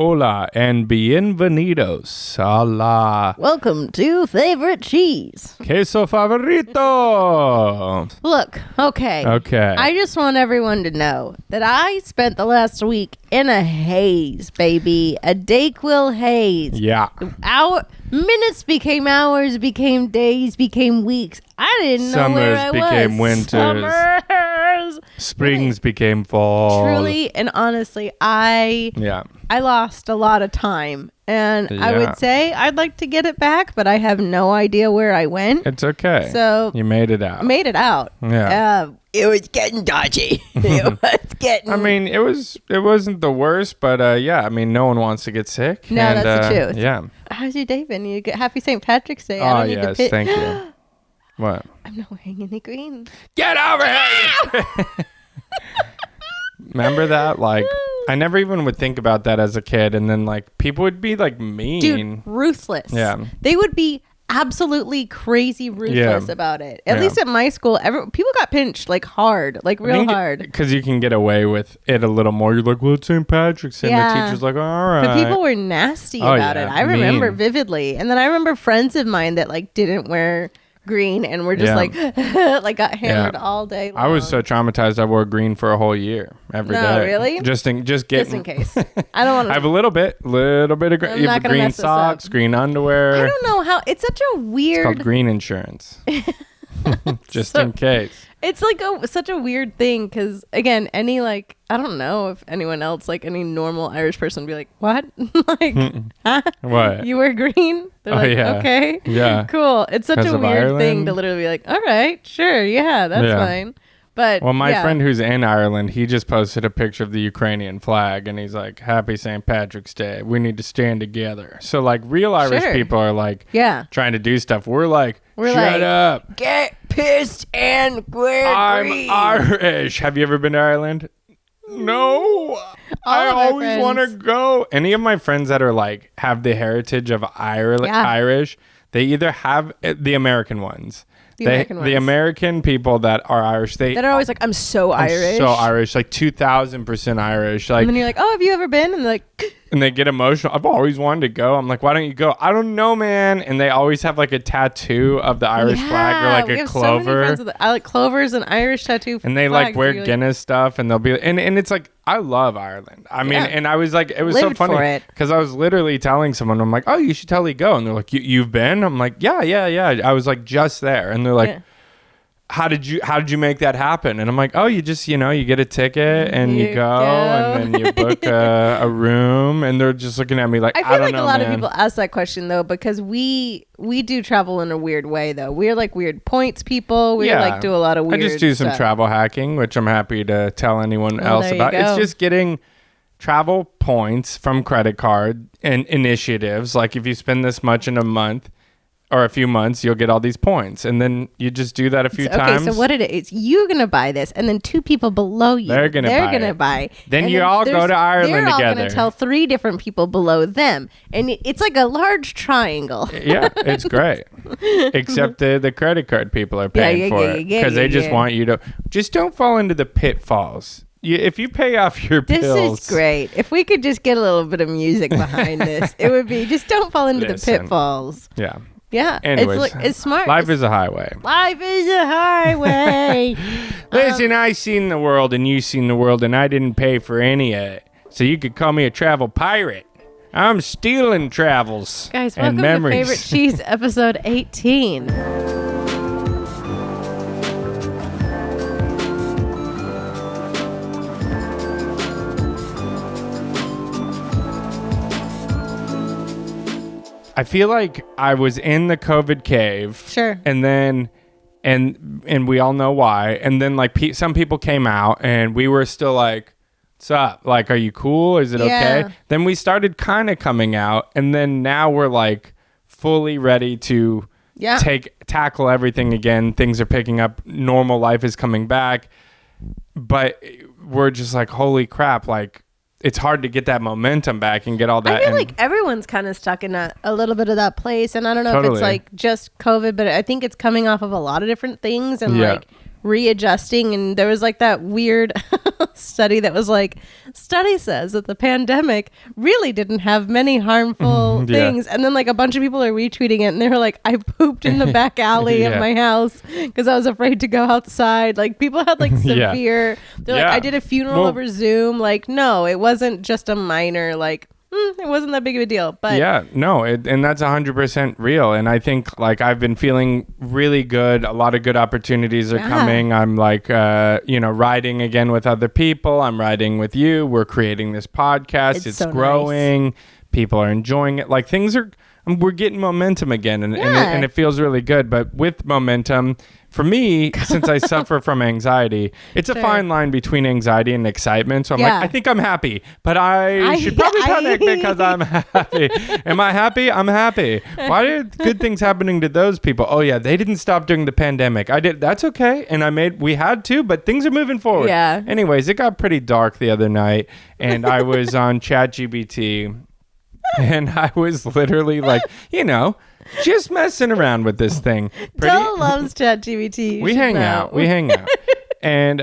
Hola and bienvenidos a la Welcome to Favorite Cheese. queso favorito. Look, okay. I just want everyone to know that I spent the last week in a haze, baby. A Dayquil haze. Yeah. Minutes became hours, became days, became weeks. I didn't know where I was. Summers became winters. Springs became fall. Truly and honestly, I lost a lot of time. And I would say I'd like to get it back, but I have no idea where I went. It's okay. So you made it out. Yeah. It was getting dodgy. I mean, it wasn't the worst, but I mean, no one wants to get sick. No, and, that's the truth. Yeah. How's your day been? You get Happy St. Patrick's Day. Oh, yes. Thank you. What? I'm not wearing any green. Get over here! Remember that? Like, I never even would think about that as a kid. And then, like, people would be, like, mean. Dude, ruthless. Yeah. They would be absolutely crazy ruthless about it. At least at my school, people got pinched, like, hard. Like, real hard. Because you can get away with it a little more. You're like, well, it's St. Patrick's Day. And the teacher's like, all right. But people were nasty about it. I remember vividly. And then I remember friends of mine that, like, didn't wear green and we're just like got hammered all day long. I was so traumatized I wore green for a whole year every day. No, really? Just in case. I don't want to. I have a little bit of green. You have green socks, green underwear. I don't know how. It's such a weird. It's called green insurance. Just in case. It's like such a weird thing because, again, any like, I don't know if anyone else, like any normal Irish person would be like, what? Like, huh? What? You wear green? They're okay. Yeah. Cool. It's such a weird thing to literally be like, all right, sure. Yeah, that's fine. But my friend who's in Ireland, he just posted a picture of the Ukrainian flag and he's like, happy St. Patrick's Day. We need to stand together. So like real Irish people are like trying to do stuff. We're like, shut up. Get pissed and wear green. I'm Irish. Have you ever been to Ireland? No. I always want to go. Any of my friends that are like have the heritage of Irish, they either have the American ones. The American people that are Irish, that are always like, I'm so Irish. So Irish, like 2,000% Irish. Like, and then you're like, oh, have you ever been? And they're like, and they get emotional. I've always wanted to go. I'm like, why don't you go? I don't know, man. And they always have like a tattoo of the Irish flag or like a clover. So many friends I like clovers and Irish tattoo. And they like wear Guinness stuff, and they'll be and it's like, I love Ireland. I mean, and I was like, it was so funny because I was literally telling someone, I'm like, oh, you should totally go. And they're like, you've been? I'm like, yeah. I was like just there. And they're like, how did you make that happen? And I'm like, oh, you just, you get a ticket and you go and then you book a room. And they're just looking at me like, I feel don't like know, a lot man. of people ask that question though, because we do travel in a weird way though. We're like weird points people. We like do a lot of weird I just do some stuff. travel hacking, which I'm happy to tell anyone else about. It's just getting travel points from credit card and initiatives. Like if you spend this much in a month or a few months, you'll get all these points. And then you just do that a few times. Okay, so what it is, you're going to buy this, and then two people below you, they're going to buy. Then you all go to Ireland together. They're all going to tell three different people below them. And it's like a large triangle. Yeah, it's great. Except the credit card people are paying for it. Because they just want you to... Just don't fall into the pitfalls. If you pay off your bills... This is great. If we could just get a little bit of music behind this, it would be just don't fall into the pitfalls. Yeah. Yeah. Anyways, it's smart. Life is a highway. Life is a highway. Listen, I seen the world and you seen the world and I didn't pay for any of it. So you could call me a travel pirate. I'm stealing travels. Guys, and welcome memories. to Favorite Cheese episode 18. I feel like I was in the COVID cave. Sure. And then, and we all know why. And then like some people came out and we were still like, what's up? Like, are you cool? Is it okay? Then we started kind of coming out. And then now we're like fully ready to tackle everything again. Things are picking up. Normal life is coming back. But we're just like, holy crap. Like, it's hard to get that momentum back and get all that. I feel like everyone's kind of stuck in a little bit of that place. And I don't know if it's like just COVID, but I think it's coming off of a lot of different things. And like readjusting. And there was like that weird study that was like, study says that the pandemic really didn't have many harmful things. And then like a bunch of people are retweeting it, and they were like, I pooped in the back alley of my house because I was afraid to go outside. Like people had like severe, they're like, I did a funeral over Zoom. Like, no, it wasn't just a minor, like, it wasn't that big of a deal. But and that's 100% real. And I think like I've been feeling really good. A lot of good opportunities are coming. I'm like riding again with other people. I'm riding with you. We're creating this podcast. It's so growing. Nice. People are enjoying it. Like we're getting momentum again, and it feels really good. But with momentum, for me, since I suffer from anxiety, it's a fine line between anxiety and excitement. So I'm like, I think I'm happy, but I should probably panic because I'm happy. Am I happy? I'm happy. Why are good things happening to those people? Oh yeah, they didn't stop during the pandemic. I did. That's okay. And we had to, but things are moving forward. Yeah. Anyways, it got pretty dark the other night, and I was on Chat GPT. And I was literally like, just messing around with this thing. Della loves Chat GPT. We hang out. And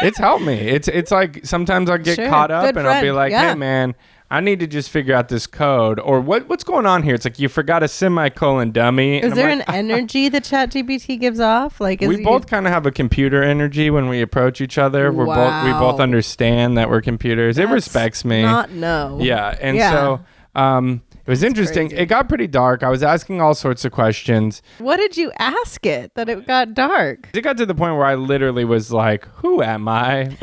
it's helped me. It's like sometimes I'll get caught up and I'll be like, hey, man, I need to just figure out this code. Or what's going on here? It's like you forgot a semicolon, dummy. Is there an energy that Chat GPT gives off? Like we both kind of have a computer energy when we approach each other. We both understand that we're computers. It respects me. Yeah. And so... it was interesting. Crazy. It got pretty dark. I was asking all sorts of questions. What did you ask it that it got dark? It got to the point where I literally was like, who am I?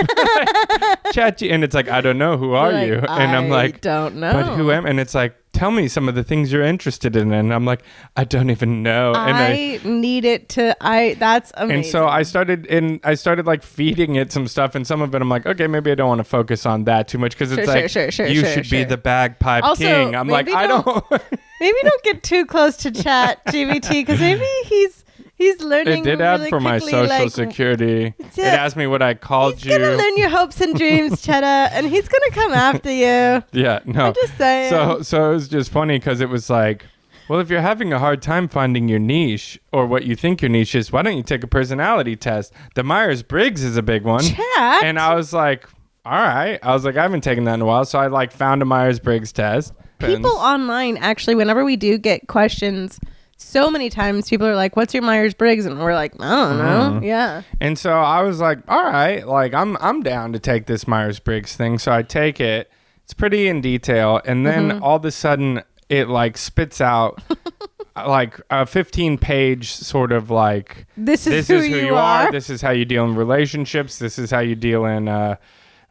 And it's like, I don't know. Who are you? And I'm like, I don't know. But who am I? And it's like, tell me some of the things you're interested in. And I'm like, I don't even know. And I need it to, that's amazing. And so I started like feeding it some stuff, and some of it I'm like, okay, maybe I don't want to focus on that too much because it's you should be the bagpipe king. I'm like, I don't. Maybe don't get too close to Chat GPT because maybe he's learning. It did add for my social security. It asked me what I called you. He's gonna learn your hopes and dreams, Cheddar, and he's gonna come after you. Yeah, no. I'm just saying. So it was just funny because it was like, well, if you're having a hard time finding your niche or what you think your niche is, why don't you take a personality test? The Myers-Briggs is a big one. Chat. And I was like, all right. I was like, I haven't taken that in a while, so I like found a Myers-Briggs test. People online, actually, whenever we do get questions, so many times people are like, what's your Myers-Briggs? And we're like, I don't know. Yeah. And so I was like, all right, like I'm down to take this Myers-Briggs thing. So I take it. It's pretty in detail. And then all of a sudden it like spits out like a 15-page sort of like, this is who you are. This is how you deal in relationships. This is how you deal in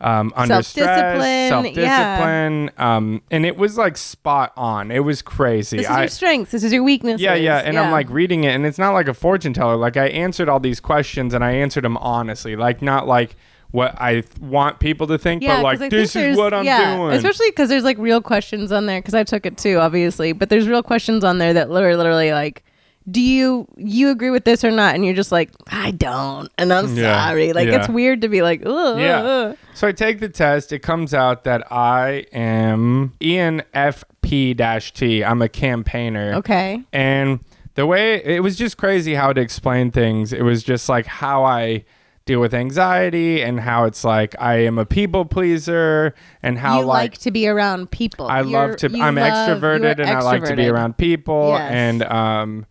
under stress, self-discipline. And it was like spot on. It was crazy. This is your strengths. This is your weaknesses. Yeah. And I'm like reading it, and it's not like a fortune teller. Like I answered all these questions, and I answered them honestly. Like not like what I want people to think, but like this is what I'm doing. Especially because there's like real questions on there. Because I took it too, obviously. But there's real questions on there that literally like, do you agree with this or not? And you're just like, I don't, and I'm sorry. Like it's weird to be like, ugh. So I take the test. It comes out that I am ENFP-T. I'm a campaigner. Okay. And the way it was just crazy how to explain things. It was just like how I deal with anxiety and how it's like I am a people pleaser and how you like to be around people. I'm extroverted and I like to be around people. Yes.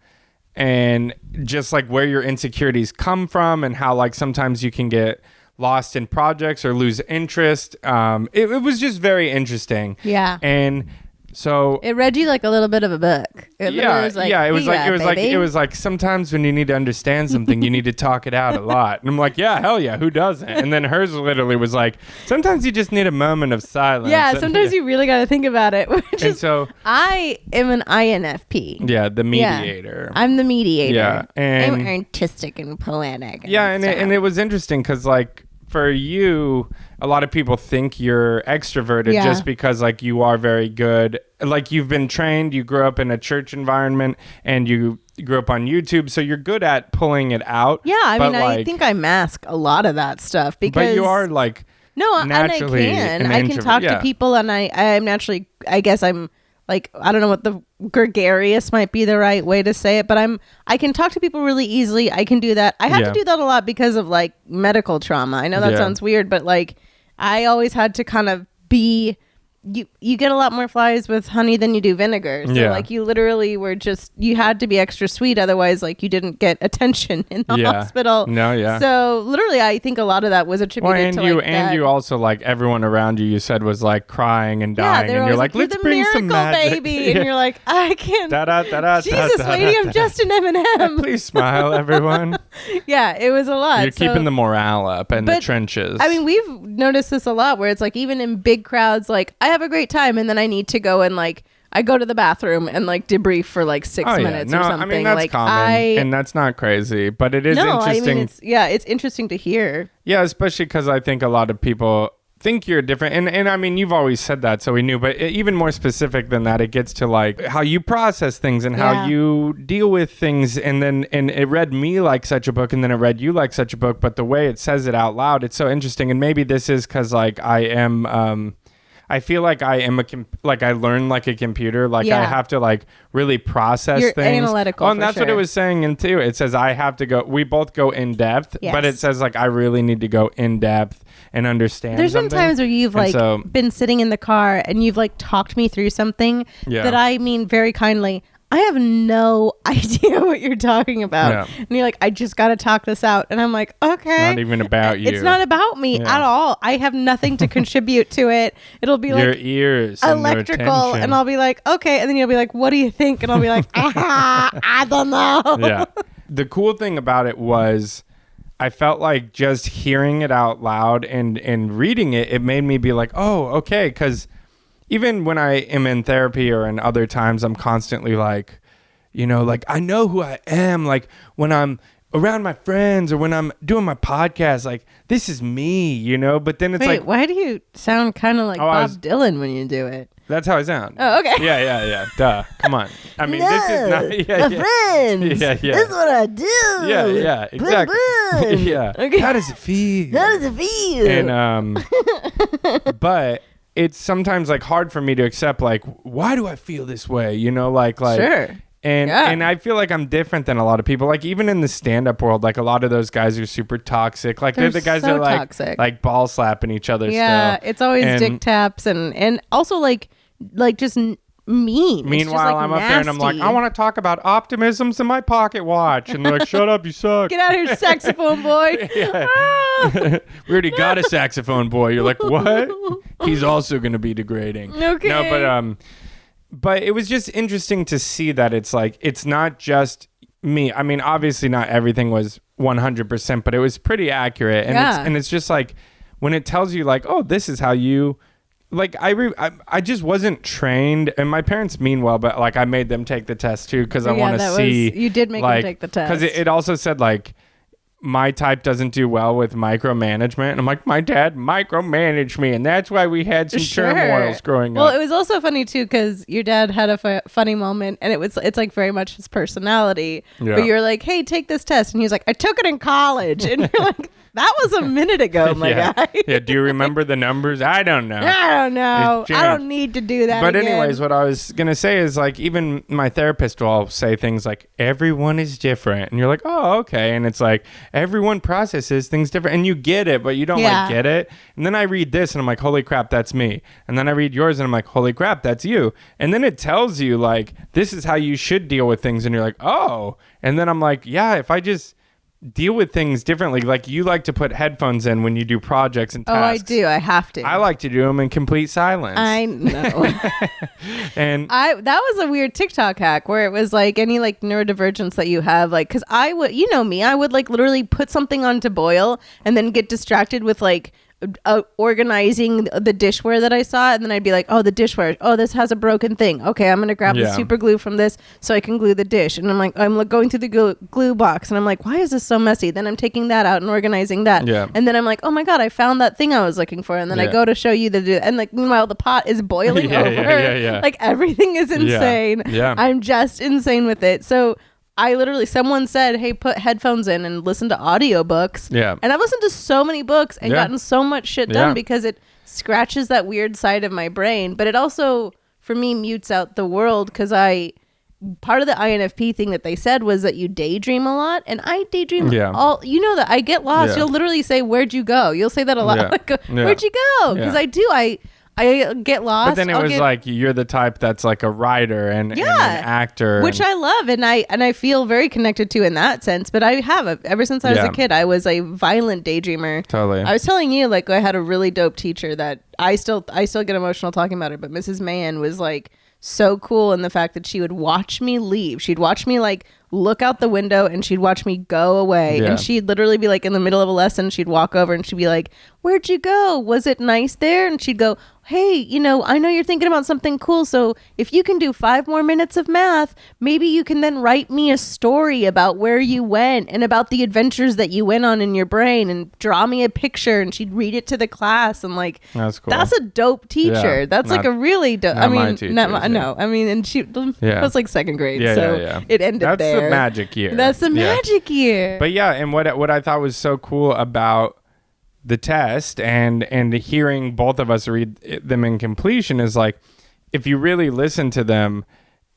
And just like where your insecurities come from and how like sometimes you can get lost in projects or lose interest. It was just very interesting. Yeah. And so it read you like a little bit of a book. It was like sometimes when you need to understand something, you need to talk it out a lot. And I'm like, yeah, hell yeah, who doesn't? And then hers literally was like, sometimes you just need a moment of silence. Yeah, sometimes you really got to think about it. So I am an INFP. Yeah, the mediator. Yeah, I'm the mediator. Yeah, and I'm artistic and poetic. And it was interesting because like for you, a lot of people think you're extroverted just because like you are very good. Like you've been trained, you grew up in a church environment and you grew up on YouTube. So you're good at pulling it out. Yeah. I mean, I think I mask a lot of that stuff because. But you are like. No, naturally and I can talk to people and I'm naturally, I guess I'm like, I don't know what the gregarious might be the right way to say it, but I can talk to people really easily. I can do that. I had to do that a lot because of like medical trauma. I know that sounds weird, but like I always had to kind of be, you get a lot more flies with honey than you do vinegar. So like you literally were just, you had to be extra sweet. Otherwise, like you didn't get attention in the hospital. No, So literally, I think a lot of that was attributed to like and you also like everyone around you said was like crying and dying. And you're like, let's bring some magic. Baby. And you're like, I can't. Jesus, lady, I'm just an M&M. Please smile, everyone. Yeah, it was a lot. You're keeping the morale up in the trenches. I mean, we've noticed this a lot where it's like even in big crowds, like I have a great time and then I need to go and like I go to the bathroom and like debrief for like 6 minutes or something. I mean, that's like common and that's not crazy, but it is interesting. I mean, it's interesting to hear. Yeah, especially because I think a lot of people think you're different. And I mean, you've always said that, so we knew, but even more specific than that, it gets to like how you process things and how you deal with things. And it read me like such a book and then it read you like such a book, but the way it says it out loud, it's so interesting. And maybe this is because like I feel like I am I learn like a computer. Like I have to like really process You're things. Analytical. Oh, and that's what it was saying in too. It says I have to go. We both go in depth, but it says like I really need to go in depth and understand. There's been times where you've like been sitting in the car and you've like talked me through something that I mean very kindly. I have no idea what you're talking about. Yeah. And you're like, I just got to talk this out. And I'm like, okay. It's not even about you. It's not about me at all. I have nothing to contribute to it. It'll be your like ears, electrical. And I'll be like, okay. And then you'll be like, what do you think? And I'll be like, I don't know. Yeah. The cool thing about it was I felt like just hearing it out loud and reading it, it made me be like, oh, okay. Because even when I am in therapy or in other times, I'm constantly like, you know, like I know who I am. Like when I'm around my friends or when I'm doing my podcast, like this is me, you know. But then it's like, why do you sound kind of like Bob Dylan when you do it? That's how I sound. Oh, okay. Yeah. Duh. Come on. I mean, this is not. My friends. Yeah. This is what I do. Yeah. Exactly. Yeah. Okay. How does it feel? And but it's sometimes like hard for me to accept, like, why do I feel this way? You know, like sure. And I feel like I'm different than a lot of people. Like even in the stand-up world, like a lot of those guys are super toxic. Like they're the guys that are like toxic. Like ball slapping each other. Yeah, still. It's always dick taps and also like just mean. Meanwhile, I'm up there and I'm like, I want to talk about optimisms in my pocket watch, and they're like, shut up, you suck. Get out of here, saxophone boy. We already got a saxophone boy. You're like, what? He's also going to be degrading. Okay. No, but it was just interesting to see that it's like, it's not just me. I mean, obviously not everything was 100%, but it was pretty accurate. And it's just like, when it tells you like, oh, this is how you, like, I just wasn't trained, and my parents mean well, but like I made them take the test too, because I want to see. You did make them take the test. Because it also said like, my type doesn't do well with micromanagement. And I'm like, my dad micromanaged me, and that's why we had some turmoils growing up. Well, it was also funny too, because your dad had a funny moment, and it's like very much his personality. Yeah. But you're like, hey, take this test, and he's like, I took it in college, and you're like, that was a minute ago, my guy. Yeah. Do you remember the numbers? I don't know. I don't need to do that. But again. anyways, what I was gonna say is like, even my therapist will say things like, everyone is different, and you're like, oh, okay, and it's like, everyone processes things different, and you get it, but you don't like get it. And then I read this and I'm like, holy crap, that's me. And then I read yours and I'm like, holy crap, that's you. And then it tells you like, this is how you should deal with things, and you're like, oh. And then I'm like, yeah, if I just deal with things differently, like you like to put headphones in when you do projects and tasks. Oh, I do. I have to. I like to do them in complete silence. I know. And that was a weird TikTok hack where it was like any like neurodivergence that you have, like, because I would, you know me, I would like literally put something on to boil and then get distracted with like organizing the dishware that I saw, and then I'd be like, oh, the dishware, oh, this has a broken thing, okay, I'm gonna grab the super glue from this so I can glue the dish. And I'm like, going through the glue box, and I'm like, why is this so messy? Then I'm taking that out and organizing that, and then I'm like, oh my god, I found that thing I was looking for. And then I go to show you and like meanwhile the pot is boiling over. Like everything is insane. I'm just insane with it. So I literally, someone said, hey, put headphones in and listen to audiobooks. Yeah. And I've listened to so many books and gotten so much shit done because it scratches that weird side of my brain. But it also, for me mutes out the world because part of the INFP thing that they said was that you daydream a lot, and I daydream all. You know that I get lost. You'll literally say, "Where'd you go?" You'll say that a lot. Like, "Where'd you go?" Because I do. I get lost. But then it was like you're the type that's like a writer and an actor, which I love, and I feel very connected to in that sense. But I have ever since I was a kid. I was a violent daydreamer. Totally. I was telling you, like, I had a really dope teacher that I still get emotional talking about it. But Mrs. Mann was like so cool in the fact that she would watch me leave. She'd watch me like look out the window and she'd watch me go away. And she'd literally be like in the middle of a lesson, she'd walk over and she'd be like, "Where'd you go? Was it nice there?" And she'd go, "Hey, you know, I know you're thinking about something cool. So if you can do 5 more minutes of math, maybe you can then write me a story about where you went and about the adventures that you went on in your brain and draw me a picture." And she'd read it to the class. And like, that's cool. That's a dope teacher. That's like a really dope. I mean, no. I mean, and she was like 2nd grade. So it ended there. That's the magic year. That's the magic year. But and what I thought was so cool about the test and hearing both of us read them in completion is like, if you really listen to them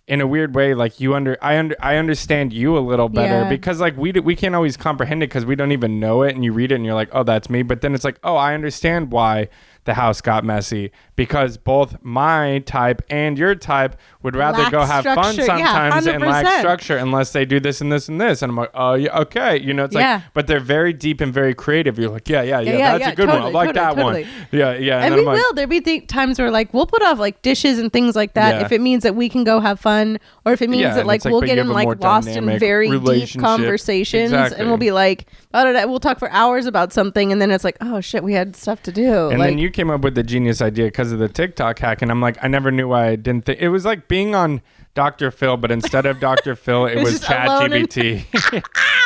in a weird way, like I understand you a little better because like we can't always comprehend it because we don't even know it, and you read it and you're like, oh, that's me. But then it's like, oh, I understand why the house got messy, because both my type and your type would rather go have fun sometimes and lack structure unless they do this and this and this. And I'm like, oh, yeah, okay. You know, it's like, but they're very deep and very creative. You're like, that's a good one. I like that one. Yeah. And we will. There'll be times where like we'll put off like dishes and things like that if it means that we can go have fun, or if it means that like we'll get in like lost in very deep conversations, and we'll be like, we'll talk for hours about something, and then it's like, oh shit, we had stuff to do. And then you came up with the genius idea because of the TikTok hack, and I'm like, I never knew why I didn't think. It was like being on Dr. Phil, but instead of Dr. Phil, it was Chat GPT.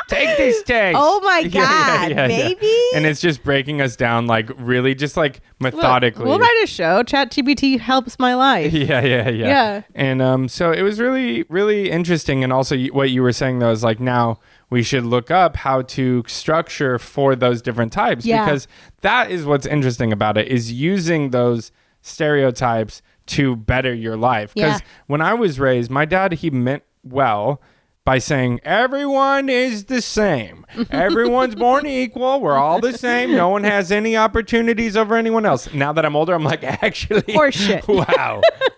Take this text. Oh my God, maybe? Yeah. And it's just breaking us down, like really just like methodically. Look, we'll write a show. Chat GPT helps my life. Yeah. And so it was really, really interesting. And also what you were saying though is like, now we should look up how to structure for those different types, because that is what's interesting about it, is using those stereotypes to better your life. Because when I was raised, my dad, he meant well by saying everyone is the same. Everyone's born equal. We're all the same. No one has any opportunities over anyone else. Now that I'm older, I'm like, actually, horseshit.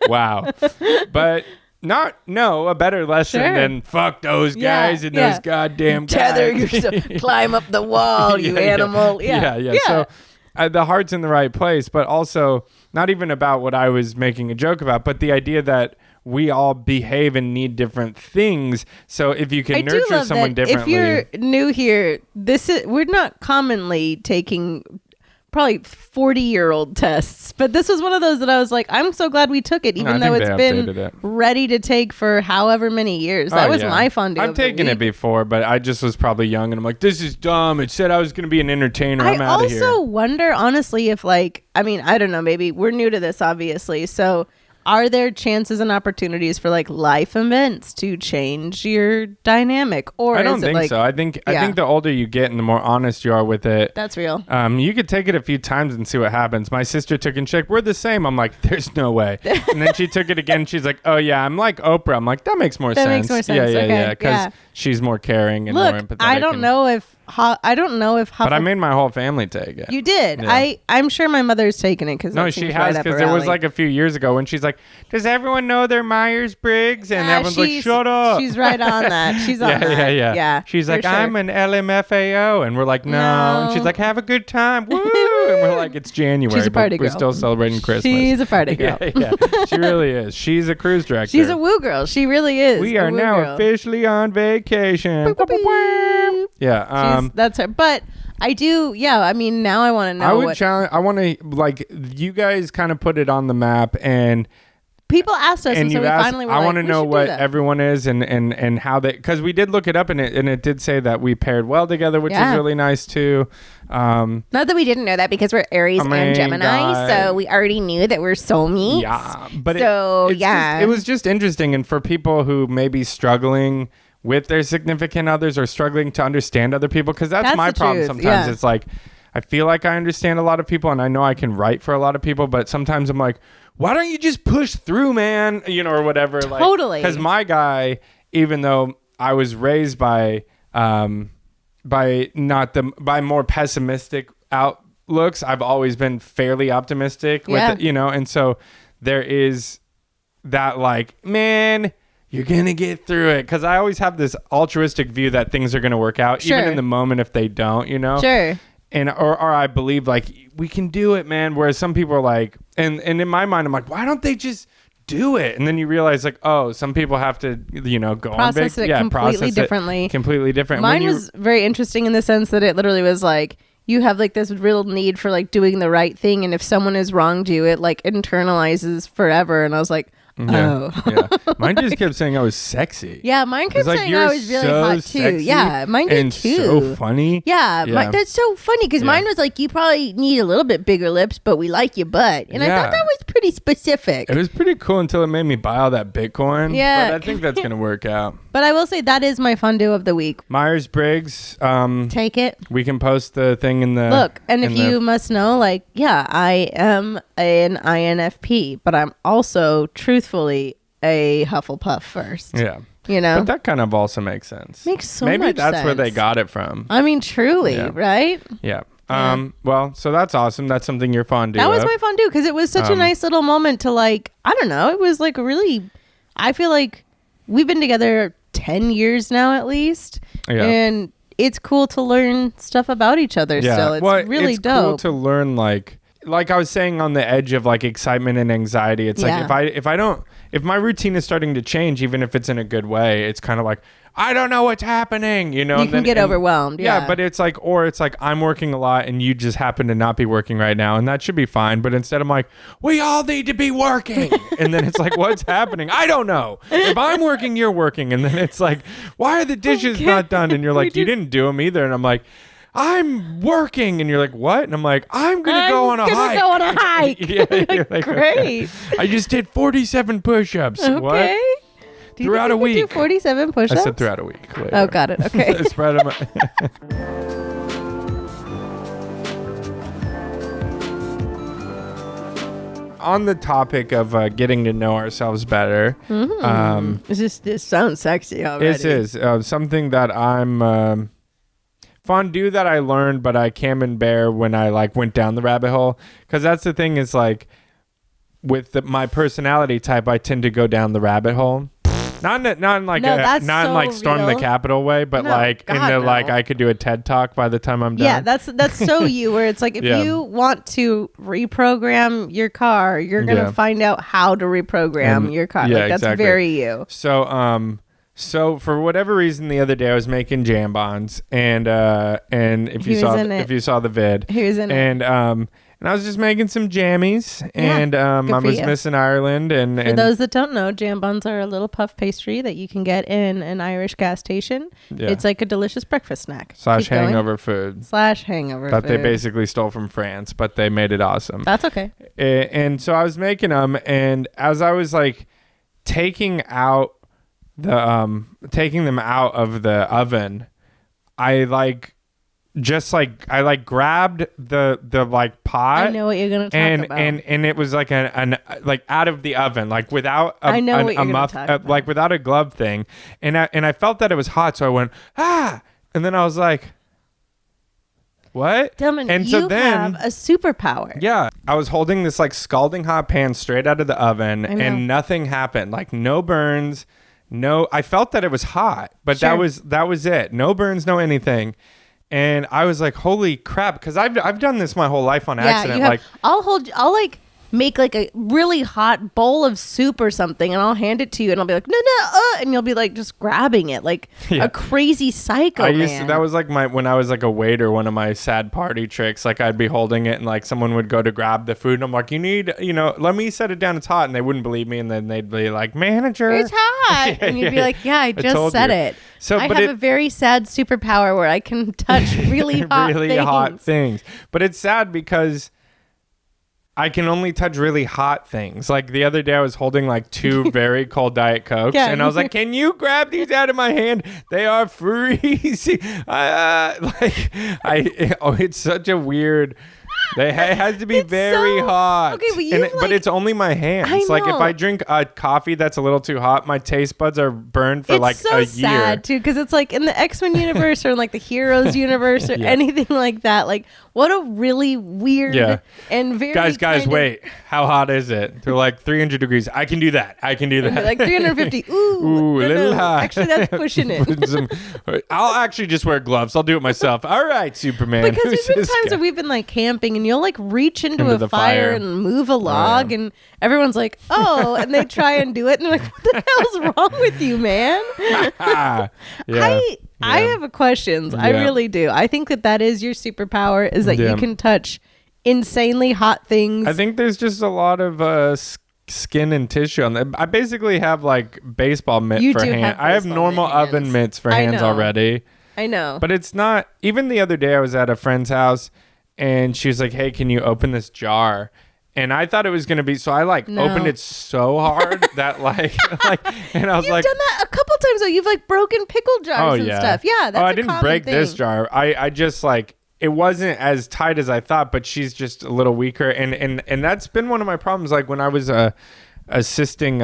Wow. But a better lesson than fuck those guys and those goddamn guys. Tether yourself, climb up the wall, you animal. Yeah. So the heart's in the right place, but also not even about what I was making a joke about, but the idea that we all behave and need different things. So if you can nurture someone differently. If you're new here, we're not commonly taking probably 40-year-old tests, but this was one of those that I was like, I'm so glad we took it, even though it's been ready to take for however many years. That was my fondue. I've taken it before, but I just was probably young and I'm like, this is dumb. It said I was going to be an entertainer. I'm out of here. I also wonder, honestly, if like, I mean, I don't know, maybe we're new to this, obviously. So are there chances and opportunities for like life events to change your dynamic? Or I don't think so. I think the older you get and the more honest you are with it. That's real. You could take it a few times and see what happens. My sister took it and she's like, we're the same. I'm like, there's no way. And then she took it again. And she's like, oh yeah, I'm like Oprah. I'm like, that makes more sense. Yeah. Because she's more caring and more empathetic. I don't know if but I made my whole family take it. You did. Yeah. I'm sure my mother's taken it because she has, because it was like a few years ago when she's like, does everyone know their Myers-Briggs? And everyone's like, shut up. She's right on that. She's on that. Yeah. She's like, I'm an LMFAO, and we're like, no. And she's like, have a good time. Woo! And we're like, it's January. She's a party girl. We're still celebrating Christmas. She's a party girl. Yeah. She really is. She's a cruise director. She's a woo girl. She really is. We are now officially on vacation. Yeah. That's her. But I do. Yeah. I mean, now I want to know. I want to, like, you guys kind of put it on the map, and people asked us, and so we finally were I want to know what everyone is and how they, because we did look it up, and it did say that we paired well together, which is really nice too. Not that we didn't know that, because we're Aries and Gemini, so we already knew that we're soulmates. Yeah, but it was just interesting, and for people who may be struggling with their significant others or struggling to understand other people, because that's my problem sometimes. It's like, I feel like I understand a lot of people and I know I can write for a lot of people, but sometimes I'm like, why don't you just push through, man? You know, or whatever. Totally. Because my guy, even though I was raised by more pessimistic outlooks, I've always been fairly optimistic with it, you know, and so there is that like, man, you're gonna get through it, because I always have this altruistic view that things are gonna work out, even in the moment if they don't, you know. And or I believe like we can do it, man. Whereas some people are like, and in my mind I'm like, why don't they just do it? And then you realize like, oh, some people have to, you know, go process on it completely differently. Completely different. Mine was very interesting in the sense that it literally was like, you have like this real need for like doing the right thing, and if someone has wronged you, it like internalizes forever. And I was like, oh. Mine just kept saying I was sexy. Yeah, mine kept saying I was really hot too. Yeah, mine did too. So funny. Yeah. That's so funny, because mine was like, you probably need a little bit bigger lips, but we like your butt. And I thought that was pretty specific. It was pretty cool until it made me buy all that Bitcoin. Yeah. But I think that's going to work out. But I will say that is my fondue of the week. Myers-Briggs. Take it. We can post the thing in the... Look, and if you must know, like, I am an INFP, but I'm also truthfully a Hufflepuff first. Yeah. You know? But that kind of also makes sense. Makes so much sense. Maybe that's where they got it from. I mean, truly, right? Yeah. Well, so that's awesome. That's something you're fondue That was my fondue, because it was such a nice little moment to like, I don't know, it was like really, I feel like we've been together 10 years now at least. Yeah. And it's cool to learn stuff about each other still. It's really it's dope. Cool to learn like I was saying, on the edge of like excitement and anxiety. It's like if my routine is starting to change, even if it's in a good way, it's kind of like, I don't know what's happening, you know. You can get overwhelmed. Yeah, but it's like I'm working a lot and you just happen to not be working right now, and that should be fine. But instead I'm like, we all need to be working. And then it's like, what's happening? I don't know. If I'm working, you're working. And then it's like, why are the dishes not done? And you're like, you didn't do them either. And I'm like, I'm working. And you're like, what? And I'm like, I'm gonna go on a hike. You're like, great. I just did 47 push-ups. Okay. What? Throughout a week. Do 47 push-ups? I said throughout a week. Later. Oh, got it. Okay. Spread them. On the topic of getting to know ourselves better. This sounds sexy already. This is something that I'm... fondue that I learned, but I can't bear when I like went down the rabbit hole. Because that's the thing, is like with my personality type, I tend to go down the rabbit hole. Not in like storm the Capitol way, but like I could do a TED talk by the time I'm done. Yeah, that's so you, where it's like if you want to reprogram your car, you're gonna find out how to reprogram your car. Yeah, like, that's exactly. Very you. So for whatever reason, the other day I was making jambons, and if you saw the vid, he was in it. And I was just making some jammies, and I was missing Ireland. And for those that don't know, jambons are a little puff pastry that you can get in an Irish gas station. Yeah. It's like a delicious breakfast snack / hangover food that they basically stole from France, but they made it awesome. That's okay. And so I was making them, and as I was like taking them out of the oven, I grabbed the like pot. I know what you're gonna talk about. And it was like an like out of the oven, like without without a glove thing, and I felt that it was hot, so I went and then I was like, what? Delman, and you have a superpower. Yeah, I was holding this like scalding hot pan straight out of the oven, and nothing happened, like no burns. No, I felt that it was hot, but that was it. No burns, no anything. And I was like, holy crap, because I've done this my whole life on accident. I'll like make like a really hot bowl of soup or something, and I'll hand it to you, and I'll be like, no, and you'll be like just grabbing it like a crazy psycho. That was like when I was like a waiter, one of my sad party tricks. Like I'd be holding it, and like someone would go to grab the food, and I'm like, let me set it down, it's hot, and they wouldn't believe me, and then they'd be like, manager, it's hot, and you'd be like, yeah, I just said it. So I have a very sad superpower where I can touch really hot things. But it's sad because I can only touch really hot things. Like the other day I was holding like 2 very cold Diet Cokes, and I was like, can you grab these out of my hand? They are freezing. It's such a weird It has to be very hot. Okay, but it's only my hands. Like if I drink a coffee that's a little too hot, my taste buds are burned for like a year. It's so sad too, because it's like in the X-Men universe or in like the Heroes universe or anything like that. Like what a really weird and very guys, wait. How hot is it? They're like 300 degrees. I can do that. Like 350. Ooh, a little hot. Actually, that's pushing it. I'll actually just wear gloves. I'll do it myself. All right, Superman. Because there's been times where we've been like camping and you'll like reach into a fire and move a log and everyone's like, oh, and they try and do it and they're like, what the hell's wrong with you, man? I have questions. I really do. I think that is your superpower, is that you can touch insanely hot things. I think there's just a lot of skin and tissue on that. I basically have like baseball mitt for hands. I have normal oven mitts for hands already. I know. But it's not. Even the other day I was at a friend's house and she was like, hey, can you open this jar? And I thought it was going to be, so I opened it so hard that and I was You've done that a couple times though. You've like broken pickle jars and stuff. Yeah, that's I didn't break this jar. I just it wasn't as tight as I thought, but she's just a little weaker. And that's been one of my problems. Like when I was assisting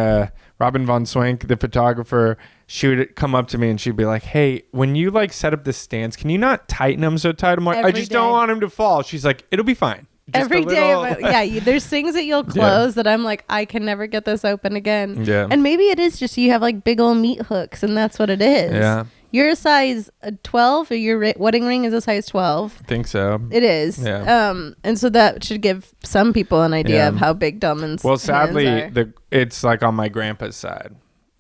Robin Von Swank, the photographer, she would come up to me and she'd be like, hey, when you like set up the stands, can you not tighten them so tight? I'm like, I just don't want him to fall. She's like, it'll be fine. Just every day. There's things that you'll close that I'm like, I can never get this open again. Yeah. And maybe it is just you have like big old meat hooks and that's what it is. Yeah. You're a size 12 or your wedding ring is a size 12. I think so. It is. Yeah. And so that should give some people an idea of how big Delman's Well, sadly, hands are. It's like on my grandpa's side.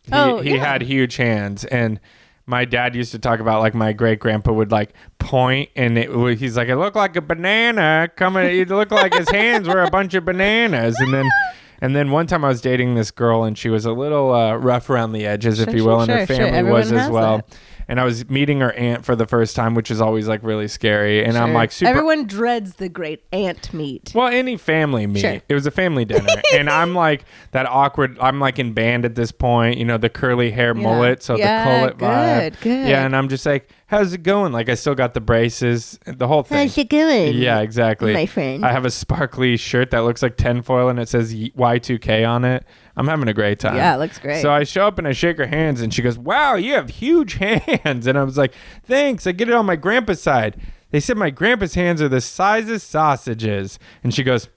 He had huge hands, and my dad used to talk about like my great grandpa would like point and he's like, it looked like a banana coming. It looked like his hands were a bunch of bananas. And then one time I was dating this girl and she was a little rough around the edges, if you will, and her family was as well. That. And I was meeting her aunt for the first time, which is always like really scary. And I'm like everyone dreads the great aunt meet. Well, any family meet. Sure. It was a family dinner. And I'm like that awkward. I'm like in band at this point, the curly hair mullet. So the cullet vibe. Good. Yeah. And I'm just like, how's it going? Like I still got the braces, the whole thing. How's it going? Yeah, exactly. My friend. I have a sparkly shirt that looks like tinfoil and it says Y2K on it. I'm having a great time. Yeah, it looks great. So I show up and I shake her hands and she goes, wow, you have huge hands. And I was like, thanks. I get it on my grandpa's side. They said my grandpa's hands are the size of sausages. And she goes,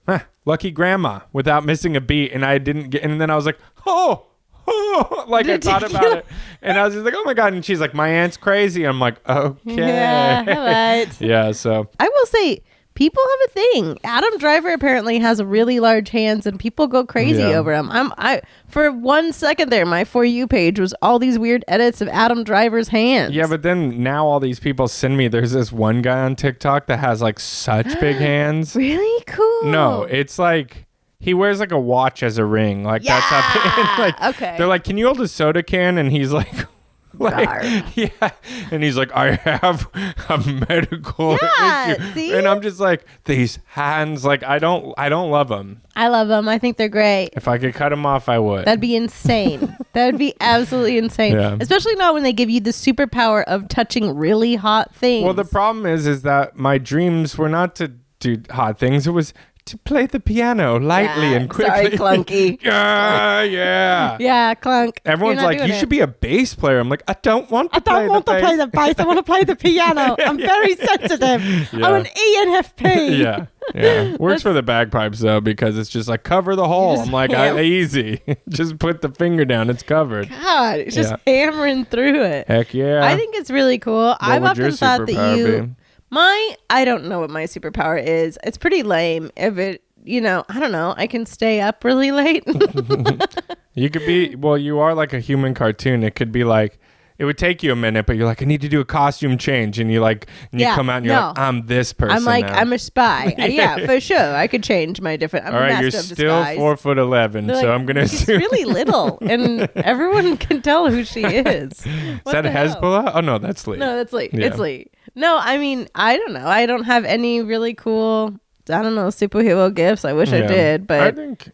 lucky grandma, without missing a beat. And I didn't get, and then I was like, like I thought about it. And I was just like, oh my God. And she's like, my aunt's crazy. I'm like, okay. Yeah, all right. Yeah, so. I will say, people have a thing. Adam Driver apparently has really large hands and people go crazy over him. For 1 second there, my For You page was all these weird edits of Adam Driver's hands. Yeah, but then now all these people send me, there's this one guy on TikTok that has like such big hands. Really? Cool. No, it's like he wears like a watch as a ring. Like that's how okay. They're like, can you hold a soda can? And he's like yeah, and he's like, I have a medical issue. See? And I'm just like, these hands, like I don't love them. I love them. I think they're great. If I could cut them off, I would. That'd be insane. That would be absolutely insane. Yeah. Especially now when they give you the superpower of touching really hot things. Well, the problem is that my dreams were not to do hot things. It was to play the piano lightly and quickly. Sorry, clunky. Yeah, clunk. Everyone's like, you should be a bass player. I'm like, I don't want to play the bass. I don't want to play the bass. I want to play the piano. I'm very sensitive. I'm an ENFP. Yeah. Works for the bagpipes though, because it's just like cover the hole. I'm like, easy. Just put the finger down. It's covered. God, it's just hammering through it. Heck yeah. I think it's really cool. I've often thought that you... I don't know what my superpower is. It's pretty lame. If it, I don't know. I can stay up really late. You could be, you are like a human cartoon. It could be like, it would take you a minute, but you're like, I need to do a costume change. And you come out and you're like, I'm this person. I'm like, now. I'm a spy. Yeah, for sure. I could change my different. I'm all right, a you're master still of disguise. 4'11", so I'm going to assume. She's really little, and everyone can tell who she is. Is that Hezbollah? Oh, no, that's Lee. No, that's Lee. Yeah. It's Lee. No, I mean, I don't know. I don't have any really cool, superhero gifts. I wish I did, but I think,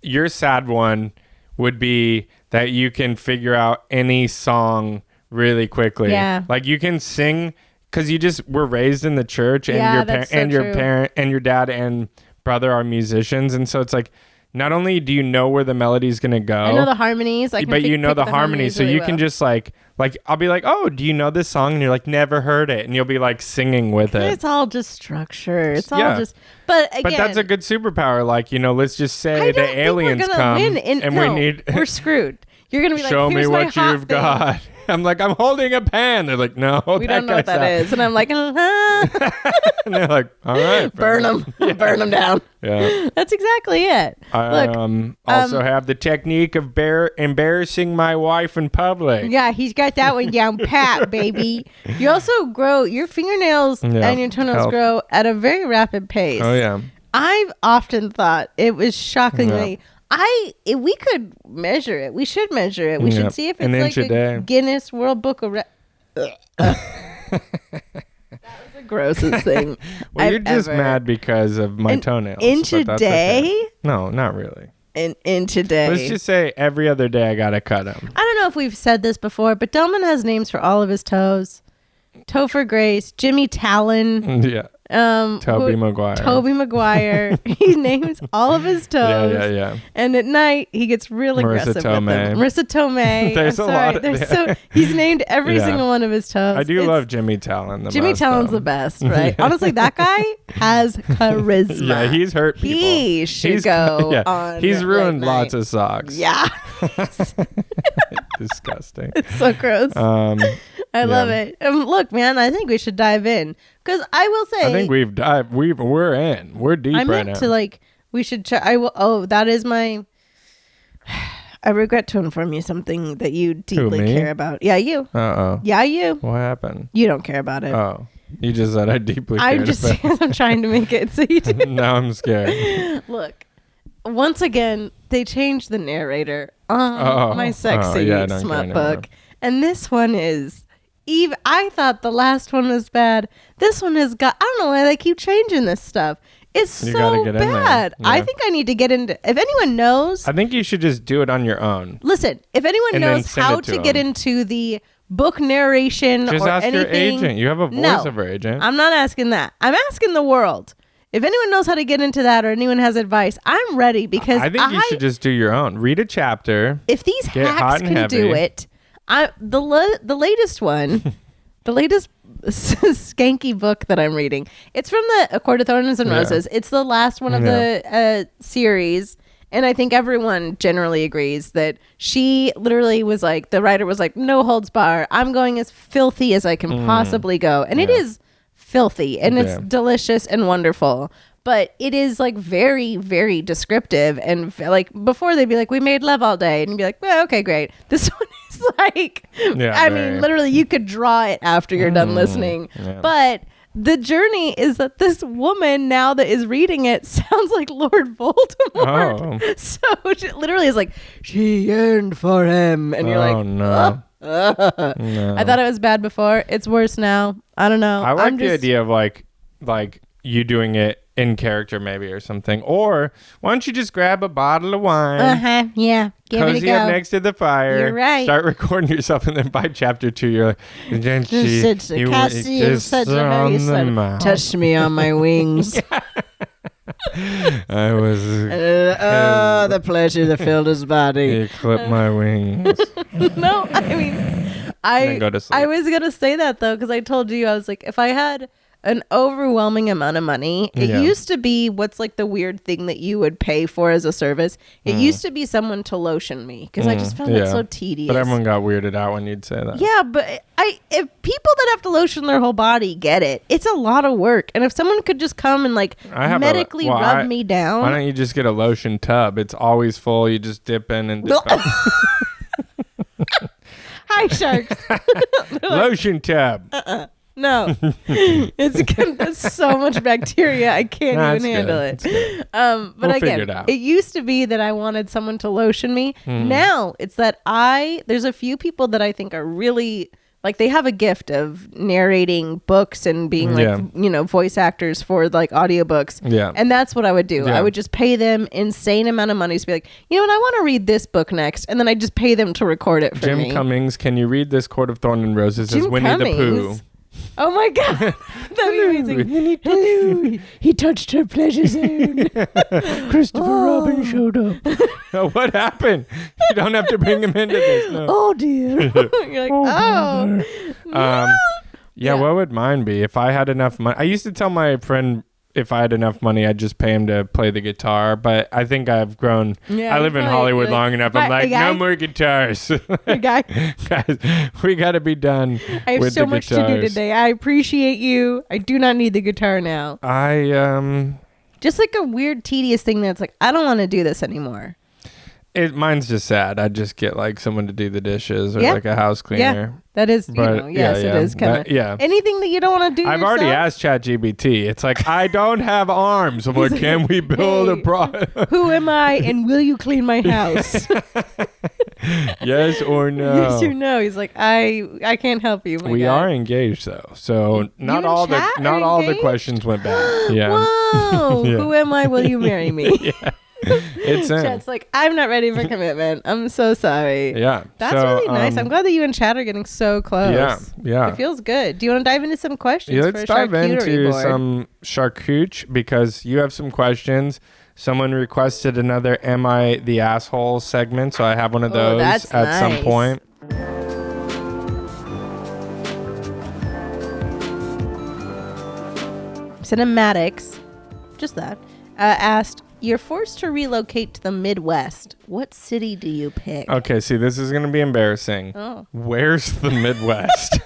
your sad one would be that you can figure out any song really quickly. Yeah. Like you can sing because you just were raised in the church, and your parent and your dad and brother are musicians, and so it's like, not only do you know where the melody's gonna go, I know the harmonies, but you know the harmonies, so you can just like I'll be like, oh, do you know this song? And you're like, never heard it, and you'll be like singing with it. It's all just structure. It's all just. But again, that's a good superpower. Like, let's just say the aliens come we're screwed. You're gonna be like, show me what you've got. I'm like, I'm holding a pan. They're like, no, we don't know what that is. And I'm like, and they're like, all right, burn them, burn them down. Yeah, that's exactly it. I also have the technique of embarrassing my wife in public. Yeah, he's got that one down pat, baby. You also grow your fingernails and your toenails grow at a very rapid pace. Oh yeah, I've often thought it was shockingly. Yeah. We could measure it. We should measure it. We should see if it's like a Guinness World Book of That was the grossest thing. Well, you're just mad because of my toenails. Inch a day? Okay. No, not really. An inch a day. Let's just say every other day I gotta cut them. I don't know if we've said this before, but Delman has names for all of his toes. Topher Grace, Jimmy Talon. Yeah. Toby Maguire. He names all of his toes. Yeah. And at night he gets real aggressive with them. Marissa Tomei. There's a lot. He's named every single one of his toes. I do love Jimmy Talon. Jimmy Talon's the best, right? Honestly, that guy has charisma. Yeah, he's hurt people. He should go on. He's ruined lots of socks. Yeah. Disgusting. It's so gross. I love it. Look, man, I think we should dive in because I will say. I think we've dived. We're in. We're deep right now. I meant to we should check. I will. Oh, that is my. I regret to inform you something that you deeply care about. Yeah, you. Yeah, you. What happened? You don't care about it. Oh, you just said I deeply care about it. I'm trying to make it so you do. Now I'm scared. Look, once again, they changed the narrator on my sexy smut book. And this one is. I thought the last one was bad. This one has got. I don't know why they keep changing this stuff. It's so bad. Yeah. I think I need to get into. If anyone knows, I think you should just do it on your own. Listen, if anyone knows how to get into the book narration just or ask anything, your agent. You have a voiceover agent. I'm not asking that. I'm asking the world. If anyone knows how to get into that or anyone has advice, I'm ready because I think you should just do your own. Read a chapter. If these hacks can do it. The latest one, the latest skanky book that I'm reading, it's from the A Court of Thorns and Roses. It's the last one of the series, and I think everyone generally agrees that she literally was like, the writer was like, no holds bar. I'm going as filthy as I can possibly go, and it is filthy, and it's delicious and wonderful. But it is like very, very descriptive. And like before they'd be like, we made love all day. And you'd be like, well, okay, great. This one is like, I mean, literally you could draw it after you're done listening. Yeah. But the journey is that this woman now that is reading it sounds like Lord Voldemort. Oh. So she literally is like, she yearned for him. And you're like, no. No. I thought it was bad before. It's worse now. I don't know. I like the idea of like you doing it in character maybe or something. Or why don't you just grab a bottle of wine? Yeah. Cozy up next to the fire. You're right. Start recording yourself, and then by chapter 2 you're like, and then Cassie is such a heavy son. Touched me on my wings. I was the pleasure that filled his body. He clipped my wings. No, I mean I was gonna say that though, because I told you, I was like, if I had an overwhelming amount of money, it used to be what's like the weird thing that you would pay for as a service. It used to be someone to lotion me, because I just found it so tedious. But everyone got weirded out when you'd say that. Yeah, but if people that have to lotion their whole body get it, it's a lot of work. And if someone could just come and like medically rub me down. Why don't you just get a lotion tub? It's always full. You just dip in and dip out. Hi, sharks. Lotion tub. No, that's so much bacteria. I can't even handle it. But we'll again, it used to be that I wanted someone to lotion me. Now it's that there's a few people that I think are really like, they have a gift of narrating books and being voice actors for like audiobooks. Yeah. And that's what I would do. Yeah. I would just pay them insane amount of money to be like, you know what, I want to read this book next. And then I just pay them to record it for me. Jim Cummings, can you read this Court of Thorns and Roses as Winnie the Pooh? Oh my God. That'd be amazing. Hello. He touched her pleasure zone. Christopher Robin showed up. Oh, what happened? You don't have to bring him into this. No. Oh dear. You're like, oh. Yeah, what would mine be if I had enough money? I used to tell my friend if I had enough money, I'd just pay him to play the guitar. But I think I've grown. Yeah, I live in Hollywood long enough. I'm like, no more guitars. Guys, we got to be done. I have so much to do today. I appreciate you. I do not need the guitar now. Just like a weird, tedious thing that's like, I don't want to do this anymore. Mine's just sad. I'd just get like someone to do the dishes or like a house cleaner. Yeah, that is, yes, it is kind of. Yeah. Anything that you don't want to do I've yourself? already asked Chat GPT. It's like, I don't have arms. I'm like, can we build a product? Who am I and will you clean my house? Yes or no? Yes or no. He's like, I can't help you. We are engaged though. So not all the questions went bad. Yeah. Whoa. Yeah. Who am I? Will you marry me? Yeah. It's Chat's like, I'm not ready for commitment. I'm so sorry. Yeah. That's really nice. I'm glad that you and Chat are getting so close. Yeah. It feels good. Do you want to dive into some questions? Yeah, let's dive into some charcuterie because you have some questions. Someone requested another Am I the Asshole segment, so I have one of those at some point. Cinematics, just that, asked, you're forced to relocate to the Midwest. What city do you pick? Okay, see, this is going to be embarrassing. Oh. Where's the Midwest?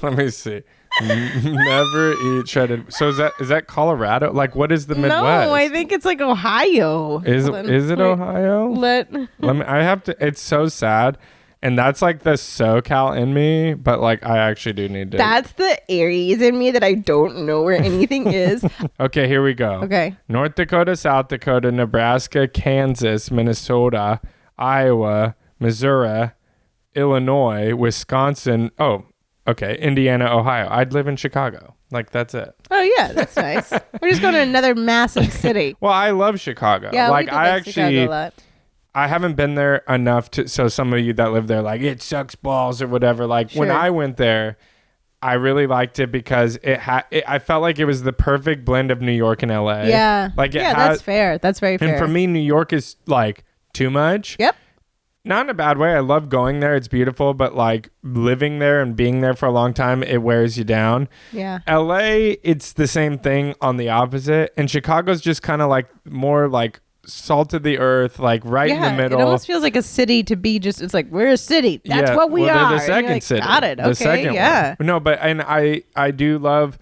Let me see. Never eat shredded. So is that Colorado? Like, what is the Midwest? No, I think it's like Ohio. Is it Ohio? Let me. I have to. It's so sad. And that's like the SoCal in me, but like I actually do need to. That's the Aries in me that I don't know where anything is. Okay, here we go. Okay. North Dakota, South Dakota, Nebraska, Kansas, Minnesota, Iowa, Missouri, Illinois, Wisconsin. Oh, okay. Indiana, Ohio. I'd live in Chicago. Like, that's it. Oh, yeah. That's nice. We're just going to another massive city. Well, I love Chicago. Yeah, like, we like Chicago a lot. I haven't been there enough so some of you that live there, like, it sucks balls or whatever. Like, when I went there, I really liked it because I felt like it was the perfect blend of New York and LA. Yeah. Like, that's fair. That's very fair. And for me, New York is like too much. Yep. Not in a bad way. I love going there. It's beautiful. But like living there and being there for a long time, it wears you down. Yeah. LA, it's the same thing on the opposite. And Chicago's just kind of like more like salt of the earth, like right in the middle. It almost feels like a city to be just, it's like, we're a city. That's what we are. They're the second city. Got it. Okay. The second one. No, but and I do love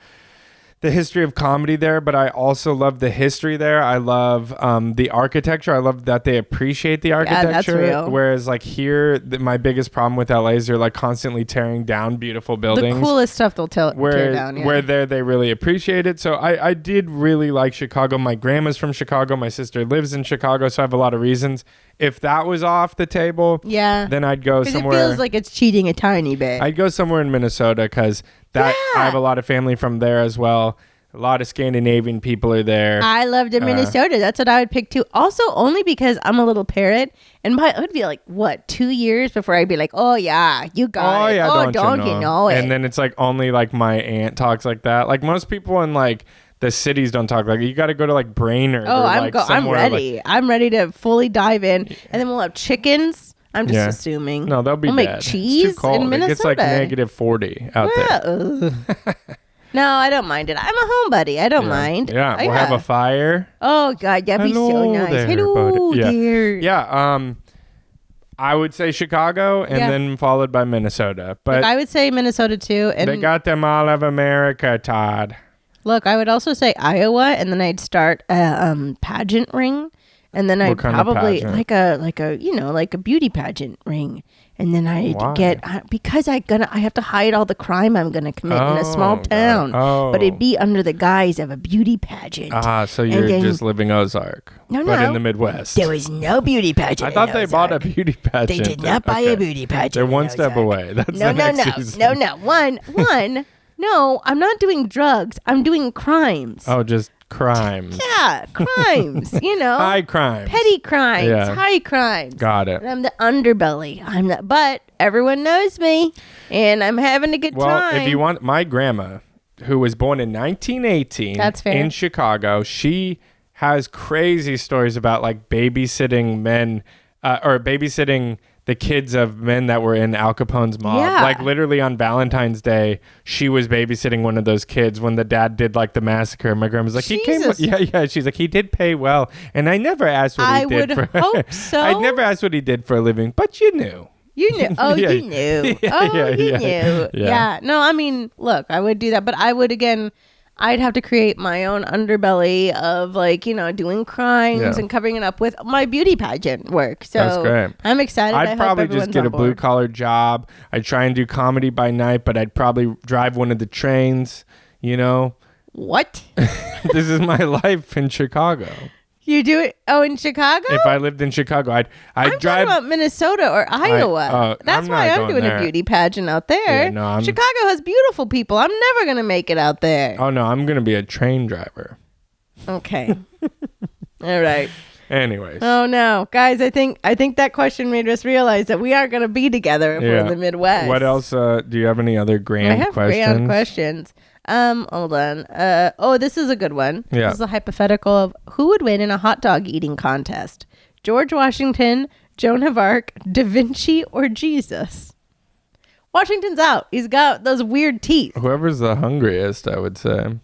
the history of comedy there, but I also love the history there. I love the architecture. I love that they appreciate the architecture. Yeah, that's real. Whereas like here, my biggest problem with LA is they're like constantly tearing down beautiful buildings. The coolest stuff they'll tear down. Yeah. Where there they really appreciate it. So I did really like Chicago. My grandma's from Chicago. My sister lives in Chicago. So I have a lot of reasons. If that was off the table, then I'd go somewhere. It feels like it's cheating a tiny bit. I'd go somewhere in Minnesota because I have a lot of family from there as well. A lot of Scandinavian people are there. I loved in Minnesota. That's what I would pick too. Also, only because I'm a little parrot, and it would be like 2 years before I'd be like, oh yeah, you got it. Yeah, oh, don't you know it? And then it's like only like my aunt talks like that. Like most people in like the cities don't talk like. You got to go to like Brainerd. Oh, I'm ready. Like, I'm ready to fully dive in, and then we'll have chickens. I'm just assuming. No, they'll be we'll bad. Make cheese it's too cold. in Minnesota. It gets like negative 40 out there. No, I don't mind it. I'm a homebody. I don't mind. Yeah, we'll have a fire. Oh God, that'd be so nice. Hello there. Yeah. I would say Chicago and then followed by Minnesota. But look, I would say Minnesota too. And they got them all of America, Todd. Look, I would also say Iowa, and then I'd start a pageant ring, and then I'd probably like a beauty pageant ring. And then I'd get, because I have to hide all the crime I'm going to commit in a small town. But it'd be under the guise of a beauty pageant. So you're just living Ozark. No. But in the Midwest. There was no beauty pageant. I thought they bought a beauty pageant. They did not buy a beauty pageant. They're one step away. That's no. One. No, I'm not doing drugs. I'm doing crimes. Oh, just crimes. Yeah, crimes. High crimes. Petty crimes. High crimes. Got it. And I'm the underbelly. But everyone knows me, and I'm having a good time. Well, if you want, my grandma, who was born in 1918 That's fair. in Chicago, she has crazy stories about like babysitting men or babysitting the kids of men that were in Al Capone's mob. Yeah. Like literally on Valentine's Day, she was babysitting one of those kids when the dad did like the massacre. My grandma's like, Jesus. he came. Yeah. She's like, he did pay well. And I never asked what he did for. I would hope so. I never asked what he did for a living, but you knew. You knew. Oh, Yeah. you knew. You knew. Yeah. No, I mean, look, I would do that, but I would, again, I'd have to create my own underbelly of like, doing crimes and covering it up with my beauty pageant work. So that's great. I'm excited. I'd probably just get a blue collar job. I'd try and do comedy by night, but I'd probably drive one of the trains, What? This is my life in Chicago. You do it? Oh, in Chicago? If I lived in Chicago, I'd I'm drive. talking about Minnesota or Iowa. That's why I'm doing a beauty pageant out there. Yeah, no, Chicago has beautiful people. I'm never going to make it out there. Oh, no, I'm going to be a train driver. Okay. All right. Anyways. Oh, no. Guys, I think that question made us realize that we aren't going to be together if we're in the Midwest. What else? Do you have any other grand questions? I have grand questions. Hold on. This is a good one. Yeah. This is a hypothetical of who would win in a hot dog eating contest? George Washington, Joan of Arc, Da Vinci, or Jesus? Washington's out. He's got those weird teeth. Whoever's the hungriest, I would say.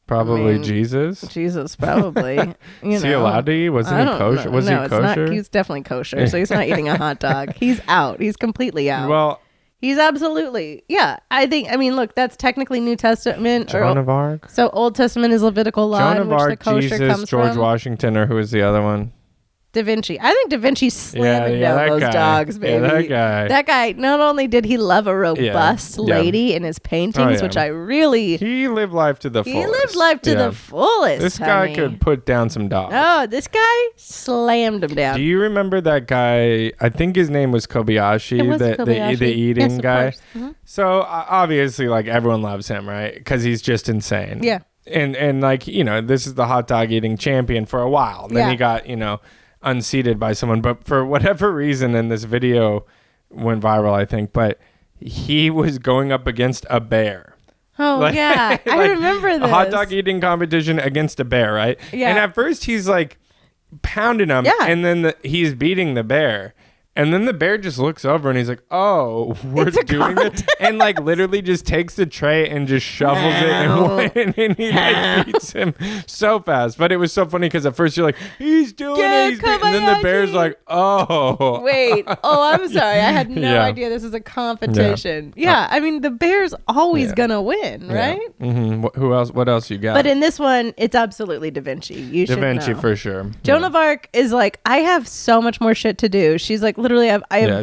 Probably Jesus. Jesus, probably. Is he allowed to eat? Wasn't he kosher? Was he kosher? He's definitely kosher, so he's not eating a hot dog. He's out. He's completely out. Well, he's absolutely, look, that's technically New Testament. Joan of Arc. So Old Testament is Levitical law, Joan of Arc, Jesus, George Washington, or who is the other one? Da Vinci. I think Da Vinci slammed down those dogs, baby. Yeah, that guy. Not only did he love a robust lady in his paintings, which I really... He lived life to the fullest. He lived life to the fullest, This guy could put down some dogs. Oh, this guy slammed him down. Do you remember that guy? I think his name was Kobayashi, the eating guy. Mm-hmm. So obviously, like, everyone loves him, right? Because he's just insane. Yeah. And like, this is the hot dog eating champion for a while. And then he got, unseated by someone, but for whatever reason, and this video went viral, I think, but he was going up against a bear. Oh, I remember this. A hot dog eating competition against a bear, right? Yeah. And at first he's like pounding him, and then he's beating the bear. And then the bear just looks over and he's like, "Oh, we're doing this," and like literally just takes the tray and just shovels it and he like beats him so fast. But it was so funny because at first you're like, "He's doing it," and then the bear's like, "Oh, wait, I'm sorry, I had no idea this was a competition." Yeah, I mean the bear's always gonna win, right? Mm-hmm. Who else? What else you got? But in this one, it's absolutely Da Vinci. You should know. Da Vinci for sure. Joan of Arc is like, I have so much more shit to do. She's like, literally,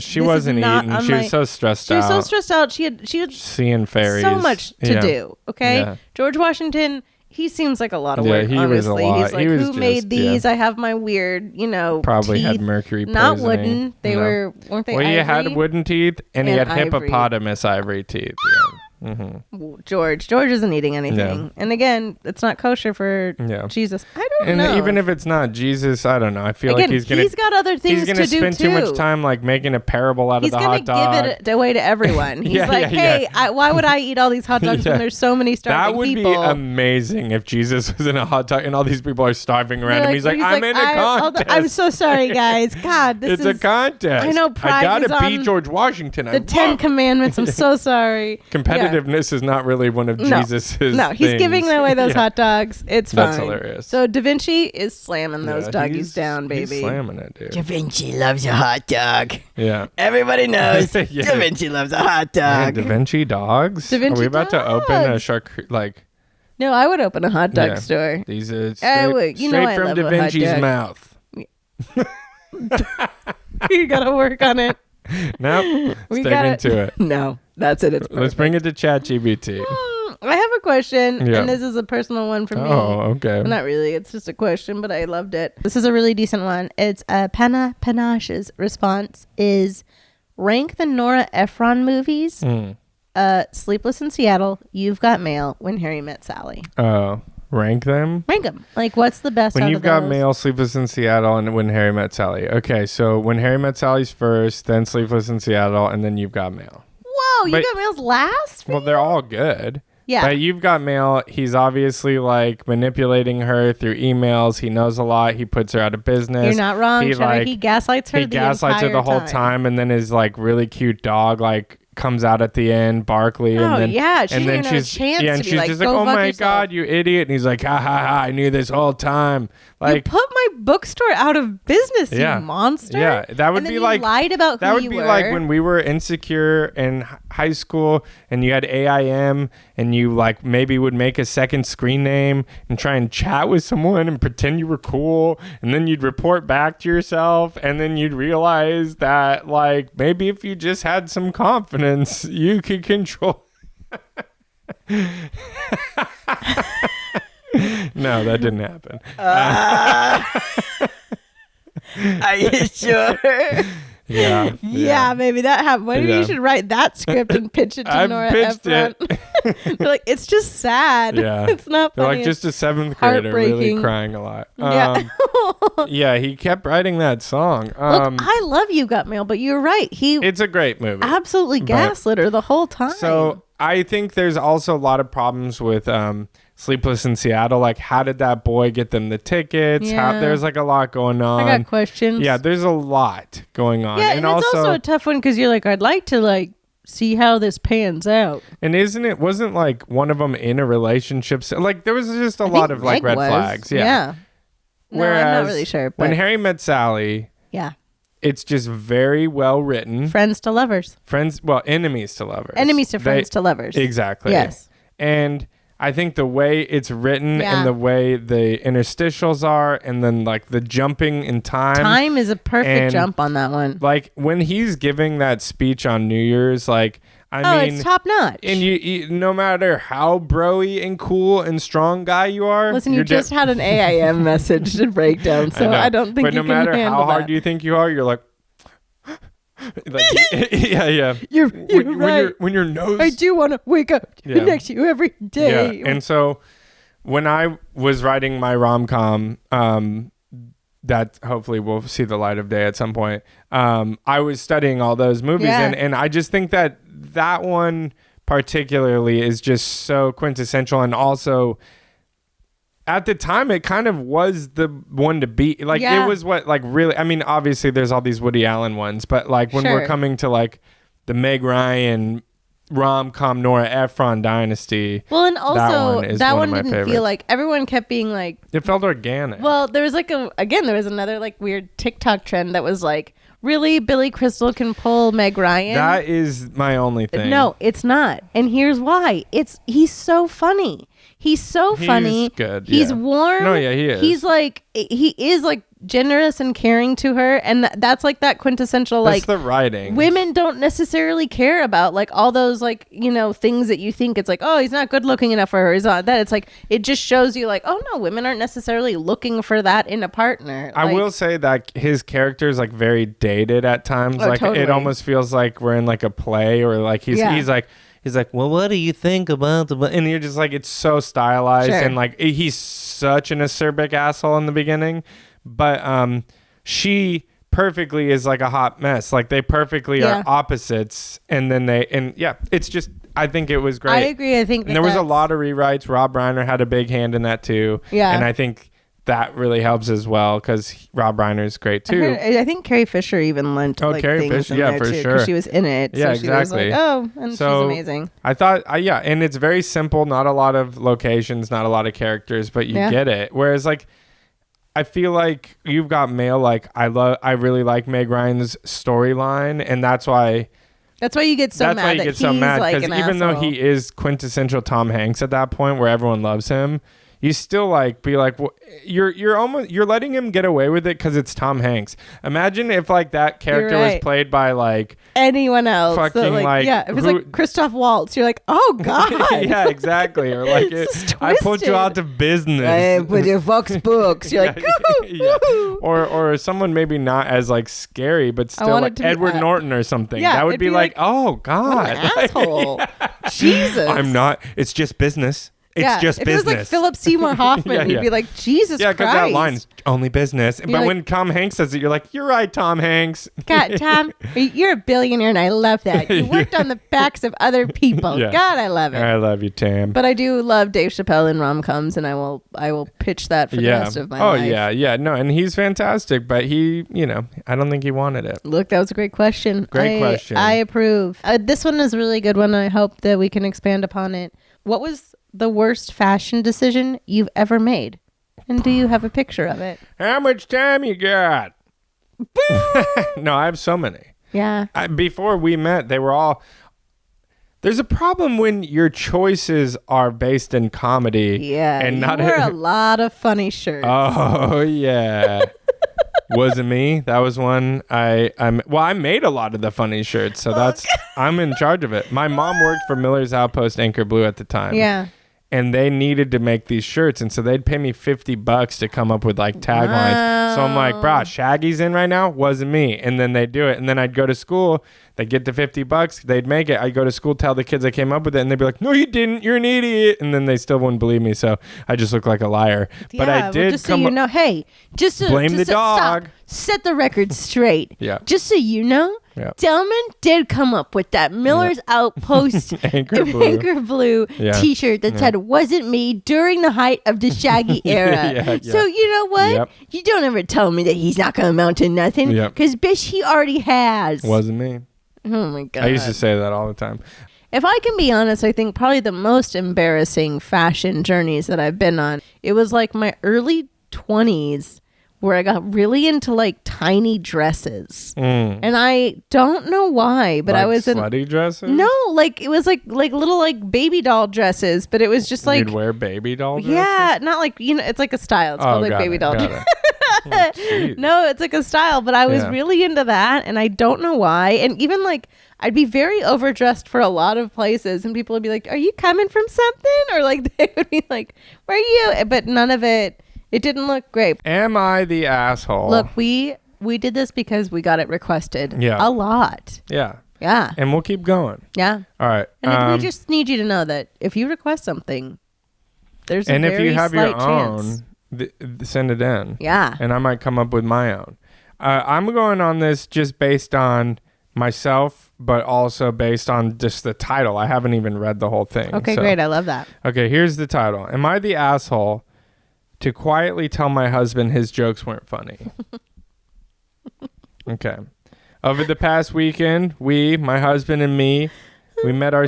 she wasn't eating. She was so stressed out. She was so stressed out. She had seeing fairies. So much to do. Okay, George Washington. He seems like a lot of work. He honestly, was a lot. He's like, who made these? I have my weird, probably teeth. Had mercury poisoning. Not wooden. They weren't they? Well, he ivory? had wooden teeth, and he had ivory. hippopotamus ivory teeth. Yeah. Mm-hmm. George isn't eating anything, and again, it's not kosher for Jesus. I don't know. And even if it's not Jesus, I don't know. I feel like he's got other things to do too. He's gonna spend too much time like making a parable out of the hot dog. He's gonna give it away to everyone. He's like, hey, why would I eat all these hot dogs when there's so many starving people? That would be amazing if Jesus was in a hot dog and all these people are starving around him. He's like, I'm in a contest. I'm so sorry, guys. God, it's a contest. I know pride I gotta beat George Washington. The 10 Commandments. I'm so sorry. Competitiveness is not really one of Jesus's No, he's giving away those hot dogs. It's fine. That's hilarious. So Da Vinci is slamming those doggies down, baby. He's slamming it, dude. Da Vinci loves a hot dog. Yeah. Everybody knows Da Vinci loves a hot dog. Da Vinci dogs? Are we about to open a charcuterie? No, I would open a hot dog store. These are straight from Da Vinci's mouth. You gotta work on it. Nope. Stay into it. No, that's it. Let's bring it to Chat GPT. I have a question, and this is a personal one for me. Oh, okay. Well, not really. It's just a question, but I loved it. This is a really decent one. It's Panna Panache's response is, rank the Nora Ephron movies, Sleepless in Seattle, You've Got Mail, When Harry Met Sally. Oh, Rank them. Like, what's the best? When out you've of got those? Mail, Sleepless in Seattle, and When Harry Met Sally. Okay, so When Harry Met Sally's first, then Sleepless in Seattle, and then You've Got Mail. Whoa, You Got Mail's last? Well, they're all good. Yeah. But You've Got Mail, he's obviously like manipulating her through emails. He knows a lot. He puts her out of business. You're not wrong, He gaslights her. He gaslights her the whole time, and then his like really cute dog like comes out at the end, Barkley, and then she's just like, oh my god, you idiot, and he's like, ha ha ha, I knew this whole time. Like, you put my bookstore out of business, you monster. Yeah, that would be like lied about who you were. That would be like when we were insecure in high school, and you had AIM, and you like maybe would make a second screen name and try and chat with someone and pretend you were cool, and then you'd report back to yourself, and then you'd realize that like maybe if you just had some confidence, you could control. No, that didn't happen. Are you sure? Yeah, maybe that happened. Maybe you should write that script and pitch it to Nora Ephron. They're like, it's just sad. Yeah. It's not funny. They're like, just a 7th grader really crying a lot. Yeah, he kept writing that song. Look, I love You Got Mail, but you're right. It's a great movie. Absolutely gaslit her the whole time. So I think there's also a lot of problems with Sleepless in Seattle. Like, how did that boy get them the tickets? There's like a lot going on. I got questions. Yeah, there's a lot going on. Yeah, and it's also a tough one because you're like, I'd like to like see how this pans out. And wasn't like one of them in a relationship? Like, there was just a lot of like red flags. Yeah. No, whereas I'm not really sure. But When Harry Met Sally, it's just very well written. Friends to lovers. Enemies to lovers. Enemies to friends to lovers. Exactly. Yes. And I think the way it's written and the way the interstitials are, and then like the jumping in time. Time is a perfect jump on that one. Like when he's giving that speech on New Year's, like, I mean, it's top notch. And you, no matter how broy and cool and strong guy you are. Listen, you just had an AIM message to break down, so I don't think you can handle that. But no matter how hard you think you are, you're like, yeah. You're right. When your nose. I do want to wake up next to you every day. Yeah. And so when I was writing my rom-com, that hopefully will see the light of day at some point, I was studying all those movies, and I just think that one particularly is just so quintessential, and also at the time it kind of was the one to beat. Like it was what, like, really, I mean, obviously there's all these Woody Allen ones, but like when we're coming to like the Meg Ryan rom-com Nora Ephron dynasty, well, and also that one didn't favorites. feel like, everyone kept being like, it felt organic. Well, there was like there was another like weird TikTok trend that was like, really, Billy Crystal can pull Meg Ryan? That is my only thing. No, it's not. And here's why. He's so funny. He's so funny. He's good. He's warm. No, yeah, he is. He is like generous and caring to her, and that's like that quintessential that's like the writing. Women don't necessarily care about like all those like, you know, things that you think it's like, oh, he's not good looking enough for her. He's not that. It's like, it just shows you like, oh no, women aren't necessarily looking for that in a partner. I will say that his character is like very dated at times. Oh, like totally. It almost feels like we're in like a play, or like he's like, well, what do you think about the... And you're just like, it's so stylized. Sure. And like, he's such an acerbic asshole in the beginning. But she perfectly is like a hot mess. Like they perfectly are opposites. And then it's just, I think it was great. I agree. I think there was a lot of rewrites. Rob Reiner had a big hand in that too. Yeah. And I think that really helps as well, because Rob Reiner is great too. I think Carrie Fisher even lent Carrie things Fisher, in there for too, sure. She was in it. Yeah, so she exactly. Was like, and she's amazing. I thought, and it's very simple. Not a lot of locations, not a lot of characters, but you get it. Whereas like, I feel like You've Got Mail. Like I really like Meg Ryan's storyline, and that's why you get so mad. Because even though he is quintessential Tom Hanks at that point, where everyone loves him, you still like be like, well, you're letting him get away with it because it's Tom Hanks. Imagine if like that character was played by like anyone else. Fucking if it was like Christoph Waltz, you're like, oh god. Yeah, exactly. Or like I put you out of business with your Vox books. You're like, or someone maybe not as like scary, but still like Edward Norton or something. Yeah, that would be like, oh god, what an asshole. Jesus. I'm not. It's just business. It's just if business. It was like Philip Seymour Hoffman. You'd be like, Jesus Christ. Yeah, because that line's only business. But like, when Tom Hanks says it, you're like, you're right, Tom Hanks. God, Tom, you're a billionaire, and I love that. You worked on the backs of other people. God, I love it. I love you, Tam. But I do love Dave Chappelle in rom-coms, and I will pitch that for the rest of my life. Oh, yeah. No, and he's fantastic, but he, I don't think he wanted it. Look, that was a great question. Great question. I approve. This one is a really good one. I hope that we can expand upon it. What was the worst fashion decision you've ever made? And do you have a picture of it? How much time you got? No, I have so many. Yeah. Before we met, they were all... There's a problem when your choices are based in comedy. Yeah, and not wore a lot of funny shirts. Oh, yeah. Wasn't me. That was one. I made a lot of the funny shirts, so I'm in charge of it. My mom worked for Miller's Outpost Anchor Blue at the time. Yeah. And they needed to make these shirts, and so they'd pay me $50 to come up with like taglines. Wow. So I'm like, brah, Shaggy's in right now? Wasn't me. And then they do it, and then I'd go to school. They'd get the $50. They'd make it. I'd go to school, tell the kids I came up with it, and they'd be like, no, you didn't. You're an idiot. And then they still wouldn't believe me, so I just look like a liar. Yeah, but I did just so you know, hey, blame the dog. Stop. Set the record straight. Yeah. Just so you know, Delman did come up with that Miller's Outpost Anchor Blue t-shirt that said wasn't me during the height of the Shaggy era. So you know what? Yep. You don't ever tell me that he's not going to amount to nothing because bitch, he already has. Wasn't me. Oh my God. I used to say that all the time. If I can be honest, I think probably the most embarrassing fashion journeys that I've been on, it was like my early 20s where I got really into like tiny dresses. And I don't know why, but like I was in slutty dresses? No, like it was like little like baby doll dresses, but it was just like you'd wear baby doll dresses? Yeah, not like, it's like a style. It's called like baby doll dress. No, it's like a style, but I was really into that, and I don't know why. And even like I'd be very overdressed for a lot of places, and people would be like, "Are you coming from something?" Or like they would be like, "Where are you?" But none of it. It didn't look great. Am I the asshole? Look, we did this because we got it requested. Yeah. A lot. Yeah. Yeah. And we'll keep going. Yeah. All right. And we just need you to know that if you request something, there's a very if you have your chance. own, send it in. Yeah. And I might come up with my own. I'm going on this just based on myself, but also based on just the title. I haven't even read the whole thing. Okay, great. I love that. Okay, here's the title. Am I the asshole to quietly tell my husband his jokes weren't funny? Okay. Over the past weekend, my husband and me, we met our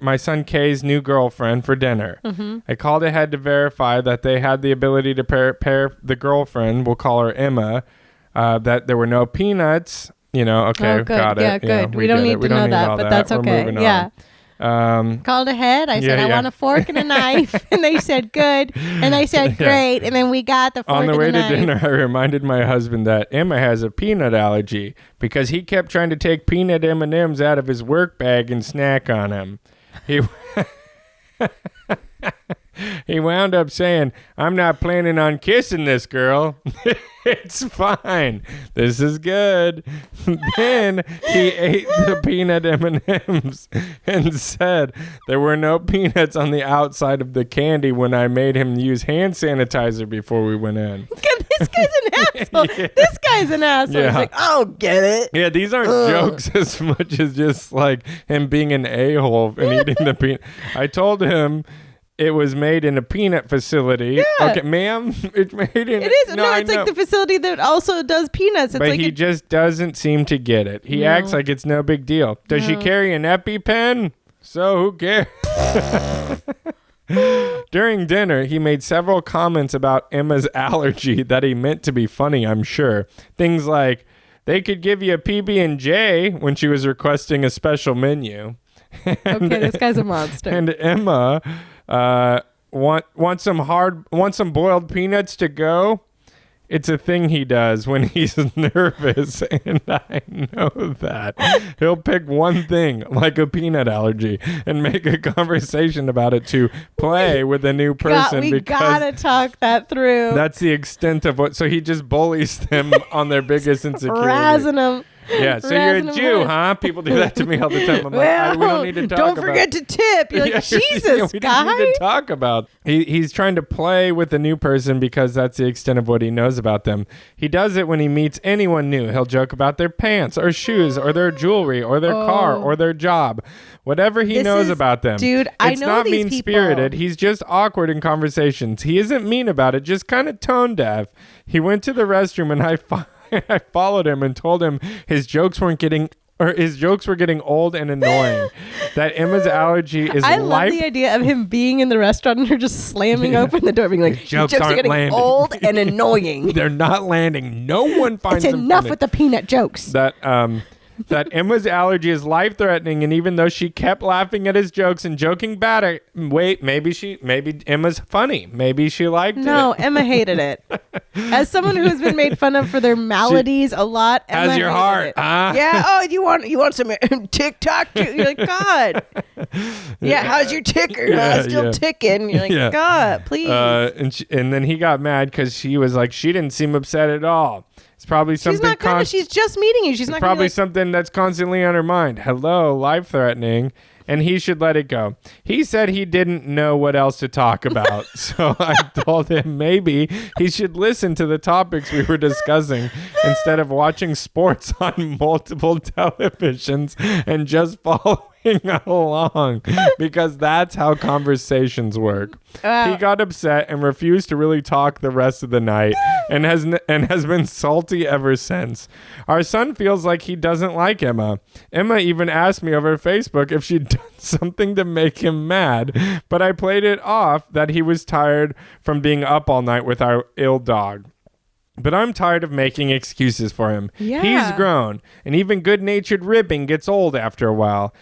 my son Kay's new girlfriend for dinner. Mm-hmm. I called ahead to verify that they had the ability to pair the girlfriend, we'll call her Emma, that there were no peanuts. Okay, got it. Yeah, good. We don't need to know that, but that's okay. Yeah. Called ahead. I said, I want a fork and a knife. And they said, good. And I said, great. And then we got the fork and the knife. On the way to dinner, I reminded my husband that Emma has a peanut allergy because he kept trying to take peanut M&Ms out of his work bag and snack on them. He wound up saying, I'm not planning on kissing this girl. It's fine. This is good. Then he ate the peanut M&Ms and said there were no peanuts on the outside of the candy when I made him use hand sanitizer before we went in. This guy's an asshole. This guy's an asshole. He's like, oh, get it. Yeah, these aren't jokes as much as just like him being an a-hole and eating the peanut. I told him it was made in a peanut facility. Yeah. Okay, ma'am, it's made in... It is. No, it's like the facility that also does peanuts. It's but like he just doesn't seem to get it. He acts like it's no big deal. Does she carry an EpiPen? So who cares? During dinner, he made several comments about Emma's allergy that he meant to be funny, I'm sure. Things like, they could give you a PB&J when she was requesting a special menu. Okay, this guy's a monster. And Emma... want some boiled peanuts to go? It's a thing he does when he's nervous, and I know that. He'll pick one thing, like a peanut allergy, and make a conversation about it to play with a new person. We gotta talk that through. That's the extent of what... So he just bullies them on their biggest insecurity. Razzing them. Yeah, so you're a Jew, huh? People do that to me all the time. I'm like, we don't need to talk about. Don't forget to tip. You're like, Jesus, we guy. don't need to talk about. He's trying to play with a new person because that's the extent of what he knows about them. He does it when he meets anyone new. He'll joke about their pants or shoes or their jewelry or their car or their job. Whatever he knows about them. Dude, I know it's not these mean-spirited. He's just awkward in conversations. He isn't mean about it, just kind of tone deaf. He went to the restroom and I followed him and told him his jokes were getting old and annoying. That Emma's allergy is I love the idea of him being in the restaurant and her just slamming open the door being like, jokes are getting landing. old and annoying. They're not landing. No one finds them enough funny. with the peanut jokes. That Emma's allergy is life-threatening, and even though she kept laughing at his jokes and joking bad at maybe Emma's funny. Maybe she liked it. No, Emma hated it. As someone who has been made fun of for their maladies a lot, Emma has your heart, huh? Yeah. Oh, you want some TikTok? You're like, God. Yeah. How's your ticker? Still ticking. You're like, God, please. And then he got mad because she was like, she didn't seem upset at all. It's probably something. She's not gonna. She's just meeting you. She's not probably gonna, something that's constantly on her mind. Hello, life-threatening, and he should let it go. He said he didn't know what else to talk about, so I told him maybe he should listen to the topics we were discussing instead of watching sports on multiple televisions and just following along, because that's how conversations work. He got upset and refused to really talk the rest of the night and has been salty ever since. Our son feels like he doesn't like Emma. Emma even asked me over Facebook if she'd done something to make him mad, but I played it off that he was tired from being up all night with our ill dog. But I'm tired of making excuses for him. Yeah. He's grown, and even good-natured ribbing gets old after a while.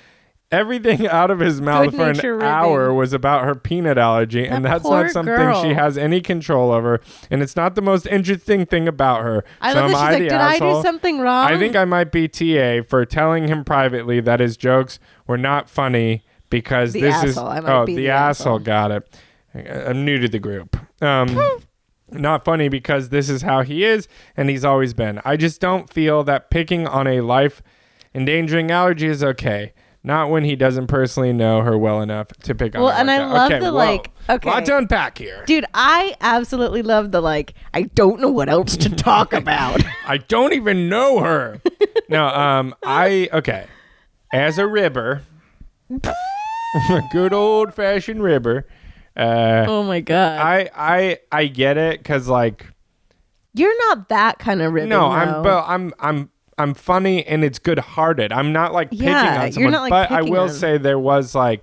Everything out of his mouth for an hour was about her peanut allergy, and that's not something she has any control over, and it's not the most interesting thing about her. I love that she's like, did I do something wrong? I think I might be TA for telling him privately that his jokes were not funny because the asshole got it. I'm new to the group. Not funny because this is how he is, and he's always been. I just don't feel that picking on a life-endangering allergy is okay. Not when he doesn't personally know her well enough to pick on her. Well, and I love the okay. Lot to unpack here. Dude, I absolutely love the I don't know what else to talk about. I don't even know her. No, as a ribber, a good old-fashioned ribber. Oh my God. I get it because you're not that kind of ribbon. No, I'm funny and it's good-hearted. I'm not picking on someone, you're not, but I will say there was I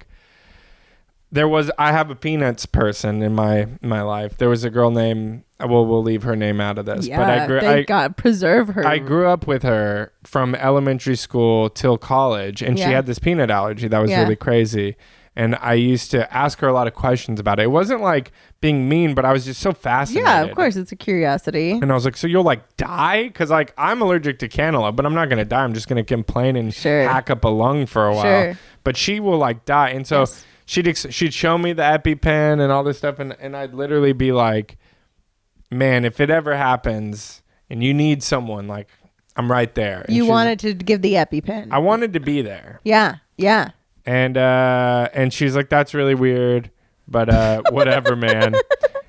have a peanuts person in my life. There was a girl named we'll leave her name out of this. Yeah, but thank God, preserve her. I grew up with her from elementary school till college, and she had this peanut allergy that was really crazy. And I used to ask her a lot of questions about it. It wasn't being mean, but I was just so fascinated. Yeah, of course. It's a curiosity. And I was like, so you'll die? Because I'm allergic to cantaloupe, but I'm not going to die. I'm just going to complain and hack up a lung for a while. Sure. But she will die. And so she'd show me the EpiPen and all this stuff. And I'd literally be like, man, if it ever happens and you need someone, I'm right there. And you wanted to give the EpiPen. I wanted to be there. Yeah. Yeah. And she's like, that's really weird, but whatever, man.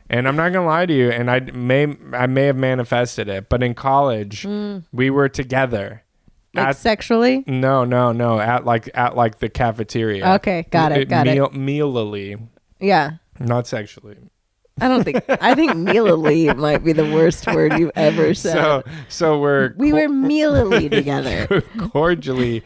And I'm not gonna lie to you, and I may have manifested it, but in college we were together. Sexually? No. At the cafeteria. Okay, got it. Mealily. Yeah. Not sexually. I think mealily might be the worst word you've ever said. So we were mealily together. Cordially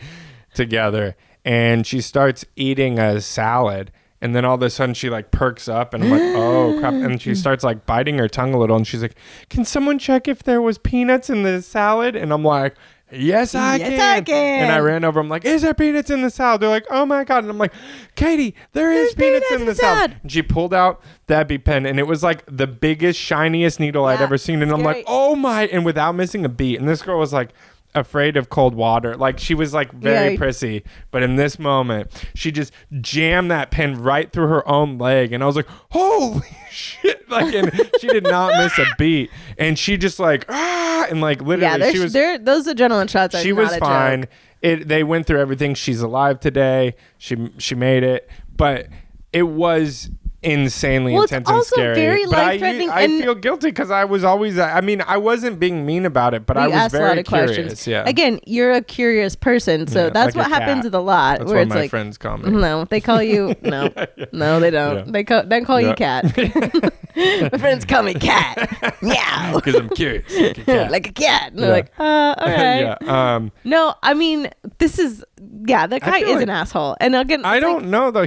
together. And she starts eating a salad, and then all of a sudden she perks up, and I'm like, oh crap! And she starts biting her tongue a little, and she's like, "Can someone check if there was peanuts in the salad?" And I'm like, "Yes, I can." And I ran over. I'm like, "Is there peanuts in the salad?" They're like, "Oh my God!" And I'm like, "Katie, there's peanuts in the salad." And she pulled out the EpiPen, and it was the biggest, shiniest needle I'd ever seen. And I'm like, "Oh my!" And without missing a beat. And this girl was afraid of cold water. Like she was like very prissy, but in this moment she just jammed that pin right through her own leg, and I was like, holy shit. Like, and she did not miss a beat, and she just like and like literally she was those adrenaline shots are she not was a fine joke. They went through everything. She's alive today. She made it, but it was insanely intense and scary. Very but I feel guilty because I was always, I mean, I wasn't being mean about it, but I was very curious. Questions. Yeah. Again, you're a curious person, so that's like what happens with a lot. That's where what it's my like, friends call me. No, they call you no, they don't. Yeah. They call you Cat. My friends call me Cat. Meow. Because I'm curious, like a cat. Like a cat. And they're like, all right. Yeah. No, I mean, this is the guy is an asshole. And again, I don't know though.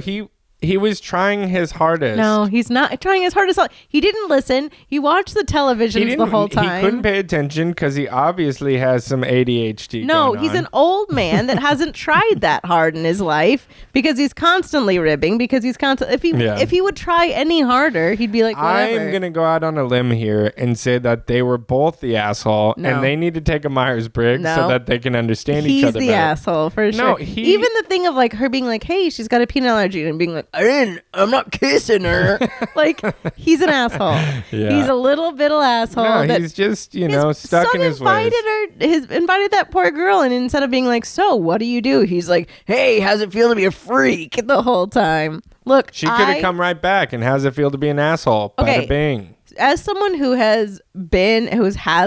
He was trying his hardest. No, he's not trying his hardest. He didn't listen. He watched the television the whole time. He couldn't pay attention because he obviously has some ADHD. No, he's an old man that hasn't tried that hard in his life because he's constantly ribbing. Because he's if he would try any harder, he'd be like, whatever. I'm gonna go out on a limb here and say that they were both the asshole, and they need to take a Myers-Briggs so that they can understand each other better. He's the asshole for sure. Even the thing of like her being like, hey, she's got a peanut allergy, and being like, I'm not kissing her. Like, he's an asshole. Yeah. He's a little asshole. No, he's just, stuck in his ways. Invited that poor girl, and instead of being like, so what do you do? He's like, hey, how's it feel to be a freak the whole time? Look, she could have come right back, and how's it feel to be an asshole? Okay. Bada bing. As someone who has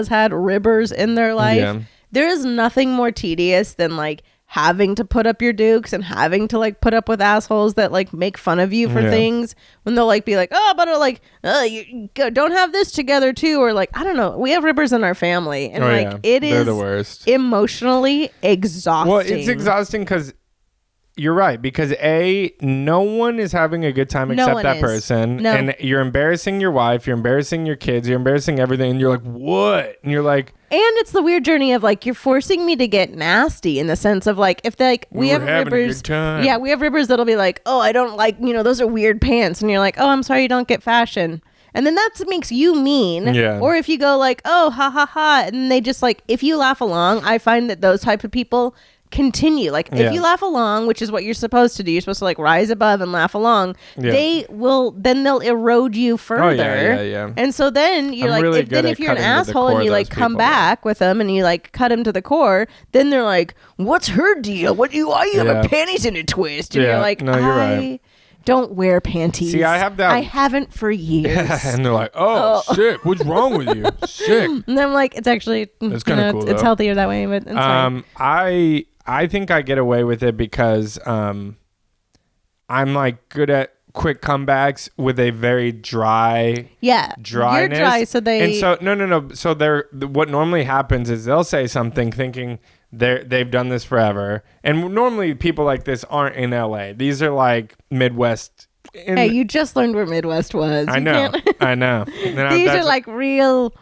had ribbers in their life, there is nothing more tedious than like having to put up your dukes and having to like put up with assholes that like make fun of you for things when they'll like be like, oh, but like, you don't have this together too, or like, I don't know, we have ribbers in our family, and it is the worst. Emotionally exhausting. Well, it's exhausting because you're right, because no one is having a good time except that person. And you're embarrassing your wife, you're embarrassing your kids, you're embarrassing everything, and you're like, what? And you're like, and it's the weird journey of like, you're forcing me to get nasty in the sense of like, if like we have ribbers, we have ribbers that'll be like, oh, I don't like, those are weird pants, and you're like, oh, I'm sorry you don't get fashion. And then that makes you mean. Yeah. Or if you go like, oh, ha ha ha, and they just like, if you laugh along, I find that those type of people continue. Like if you laugh along, which is what you're supposed to do, you're supposed to like rise above and laugh along. They'll erode you further. And so then you're if you're an asshole and you like come back with them and you like cut them to the core, then they're like, what's her deal? Why you have her panties in a twist? And you're like, no, you're right. Don't wear panties. See, I have that. I haven't for years. And they're like, oh, shit, what's wrong with you? Sick. And I'm like, it's actually, it's kind of cool. It's healthier that way, but it's fine. I think I get away with it because I'm like good at quick comebacks with a very dryness. You're dry, so they. And so no. So what normally happens is they'll say something thinking they've done this forever, and normally people like this aren't in LA. These are like Midwest. Hey, you just learned where Midwest was. I know. These are like real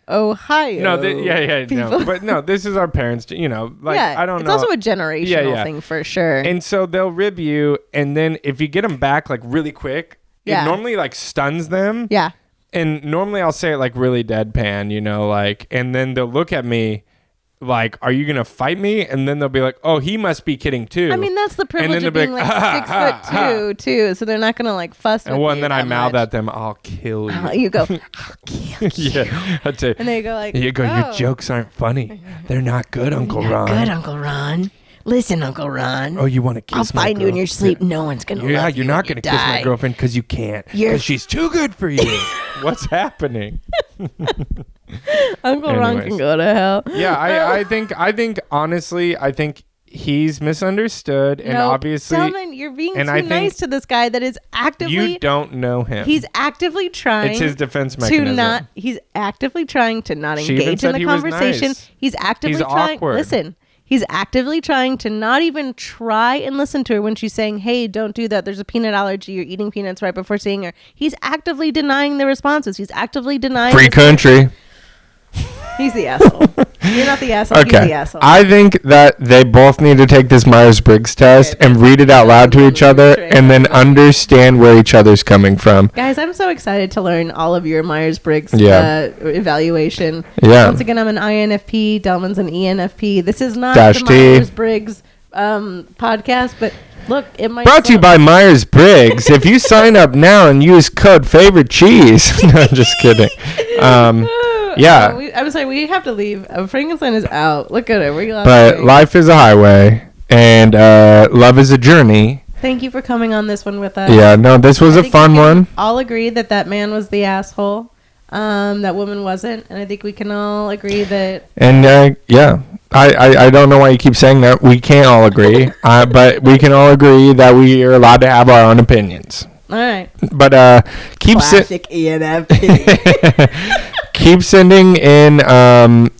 Ohio. No, no. But no, this is our parents. I don't know. It's also a generational thing for sure. And so they'll rib you, and then if you get them back like really quick, it normally like stuns them. Yeah. And normally I'll say it like really deadpan, like, and then they'll look at me like, are you gonna fight me? And then they'll be like, oh, he must be kidding too. I mean, that's the privilege of being like 6'2" too, so they're not gonna like fuss with you. And then I mouth at them, I'll kill you. You go, I'll kill you. Yeah, that's it. And they go like, your jokes aren't funny. They're not good, Uncle Ron. Good, Uncle Ron. Listen, Uncle Ron. Oh, you want to kiss I'll find you in your sleep. No one's going to love you. Yeah, you're not going to kiss my girlfriend because you can't. Because she's too good for you. What's happening? Uncle Ron can go to hell. Yeah, I think honestly, he's misunderstood. And obviously. Delman, you're being too nice to this guy that is actively. You don't know him. He's actively trying. It's his defense mechanism. He's actively trying to not engage in the conversation. Nice. He's actively trying. Awkward. Listen. He's actively trying to not even try and listen to her when she's saying, hey, don't do that. There's a peanut allergy. You're eating peanuts right before seeing her. He's actively denying the responses. He's actively denying. Free country. He's the asshole. You're not the asshole. Okay. He's the asshole. I think that they both need to take this Myers-Briggs test and read it out loud to each other and then understand where each other's coming from. Guys, I'm so excited to learn all of your Myers-Briggs evaluation. Yeah. Once again, I'm an INFP. Delman's an ENFP. This is not the Myers-Briggs podcast, but look, it might brought to you by Myers-Briggs. If you sign up now and use code favorite cheese. No, I'm just kidding. Yeah. I'm sorry, we have to leave. Frankenstein is out. Look at it. But life is a highway, and love is a journey. Thank you for coming on this one with us. Yeah, no, this was a fun one. All agree that man was the asshole. That woman wasn't, and I think we can all agree that. And yeah, I don't know why you keep saying that. We can't all agree, but we can all agree that we are allowed to have our own opinions. All right. But classic ENFP. Keep sending in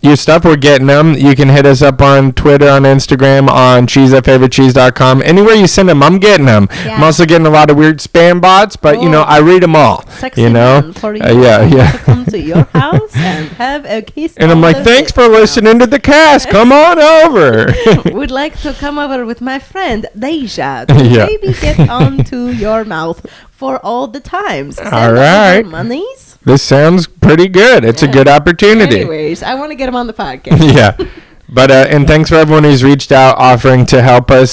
your stuff. We're getting them. You can hit us up on Twitter, on Instagram, on cheese@favoritecheese.com. Anywhere you send them, I'm getting them. Yeah. I'm also getting a lot of weird spam bots, but I read them all. Sexy man for you. To come to your house and have a kiss. And I'm like, thanks for listening to the cast. Come on over. Would like to come over with my friend Deja to maybe get onto your mouth for all the times. All right. Monies. This sounds pretty good. It's a good opportunity. Anyways, I want to get him on the podcast. Yeah. But and thanks for everyone who's reached out offering to help us.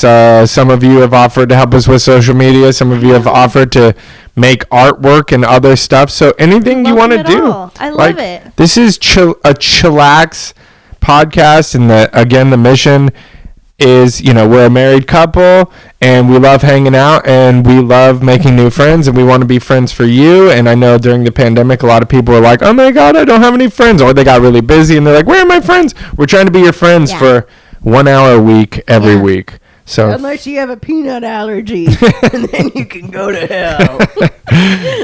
Some of you have offered to help us with social media. Some of you have offered to make artwork and other stuff. So anything you want to do. I love it. This is a chillax podcast. And the mission is, we're a married couple and we love hanging out and we love making new friends and we want to be friends for you. And I know during the pandemic, a lot of people are like, oh my God, I don't have any friends. Or they got really busy and they're like, where are my friends? We're trying to be your friends for 1 hour a week, every week. So unless you have a peanut allergy, and then you can go to hell.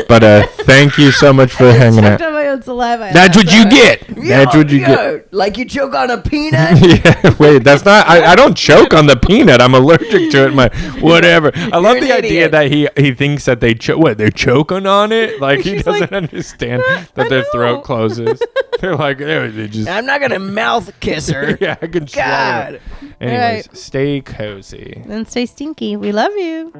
But thank you so much for hanging out. That's what you get. That's what you get. Like you choke on a peanut? Yeah. Wait, that's not. I don't choke on the peanut. I'm allergic to it. Whatever. I love the idea that he thinks that they're choking on it. Like he doesn't understand that their throat closes. They're like, they just. I'm not gonna mouth kiss her. Yeah, I can swallow it. Anyways, stay cozy. And stay stinky. We love you.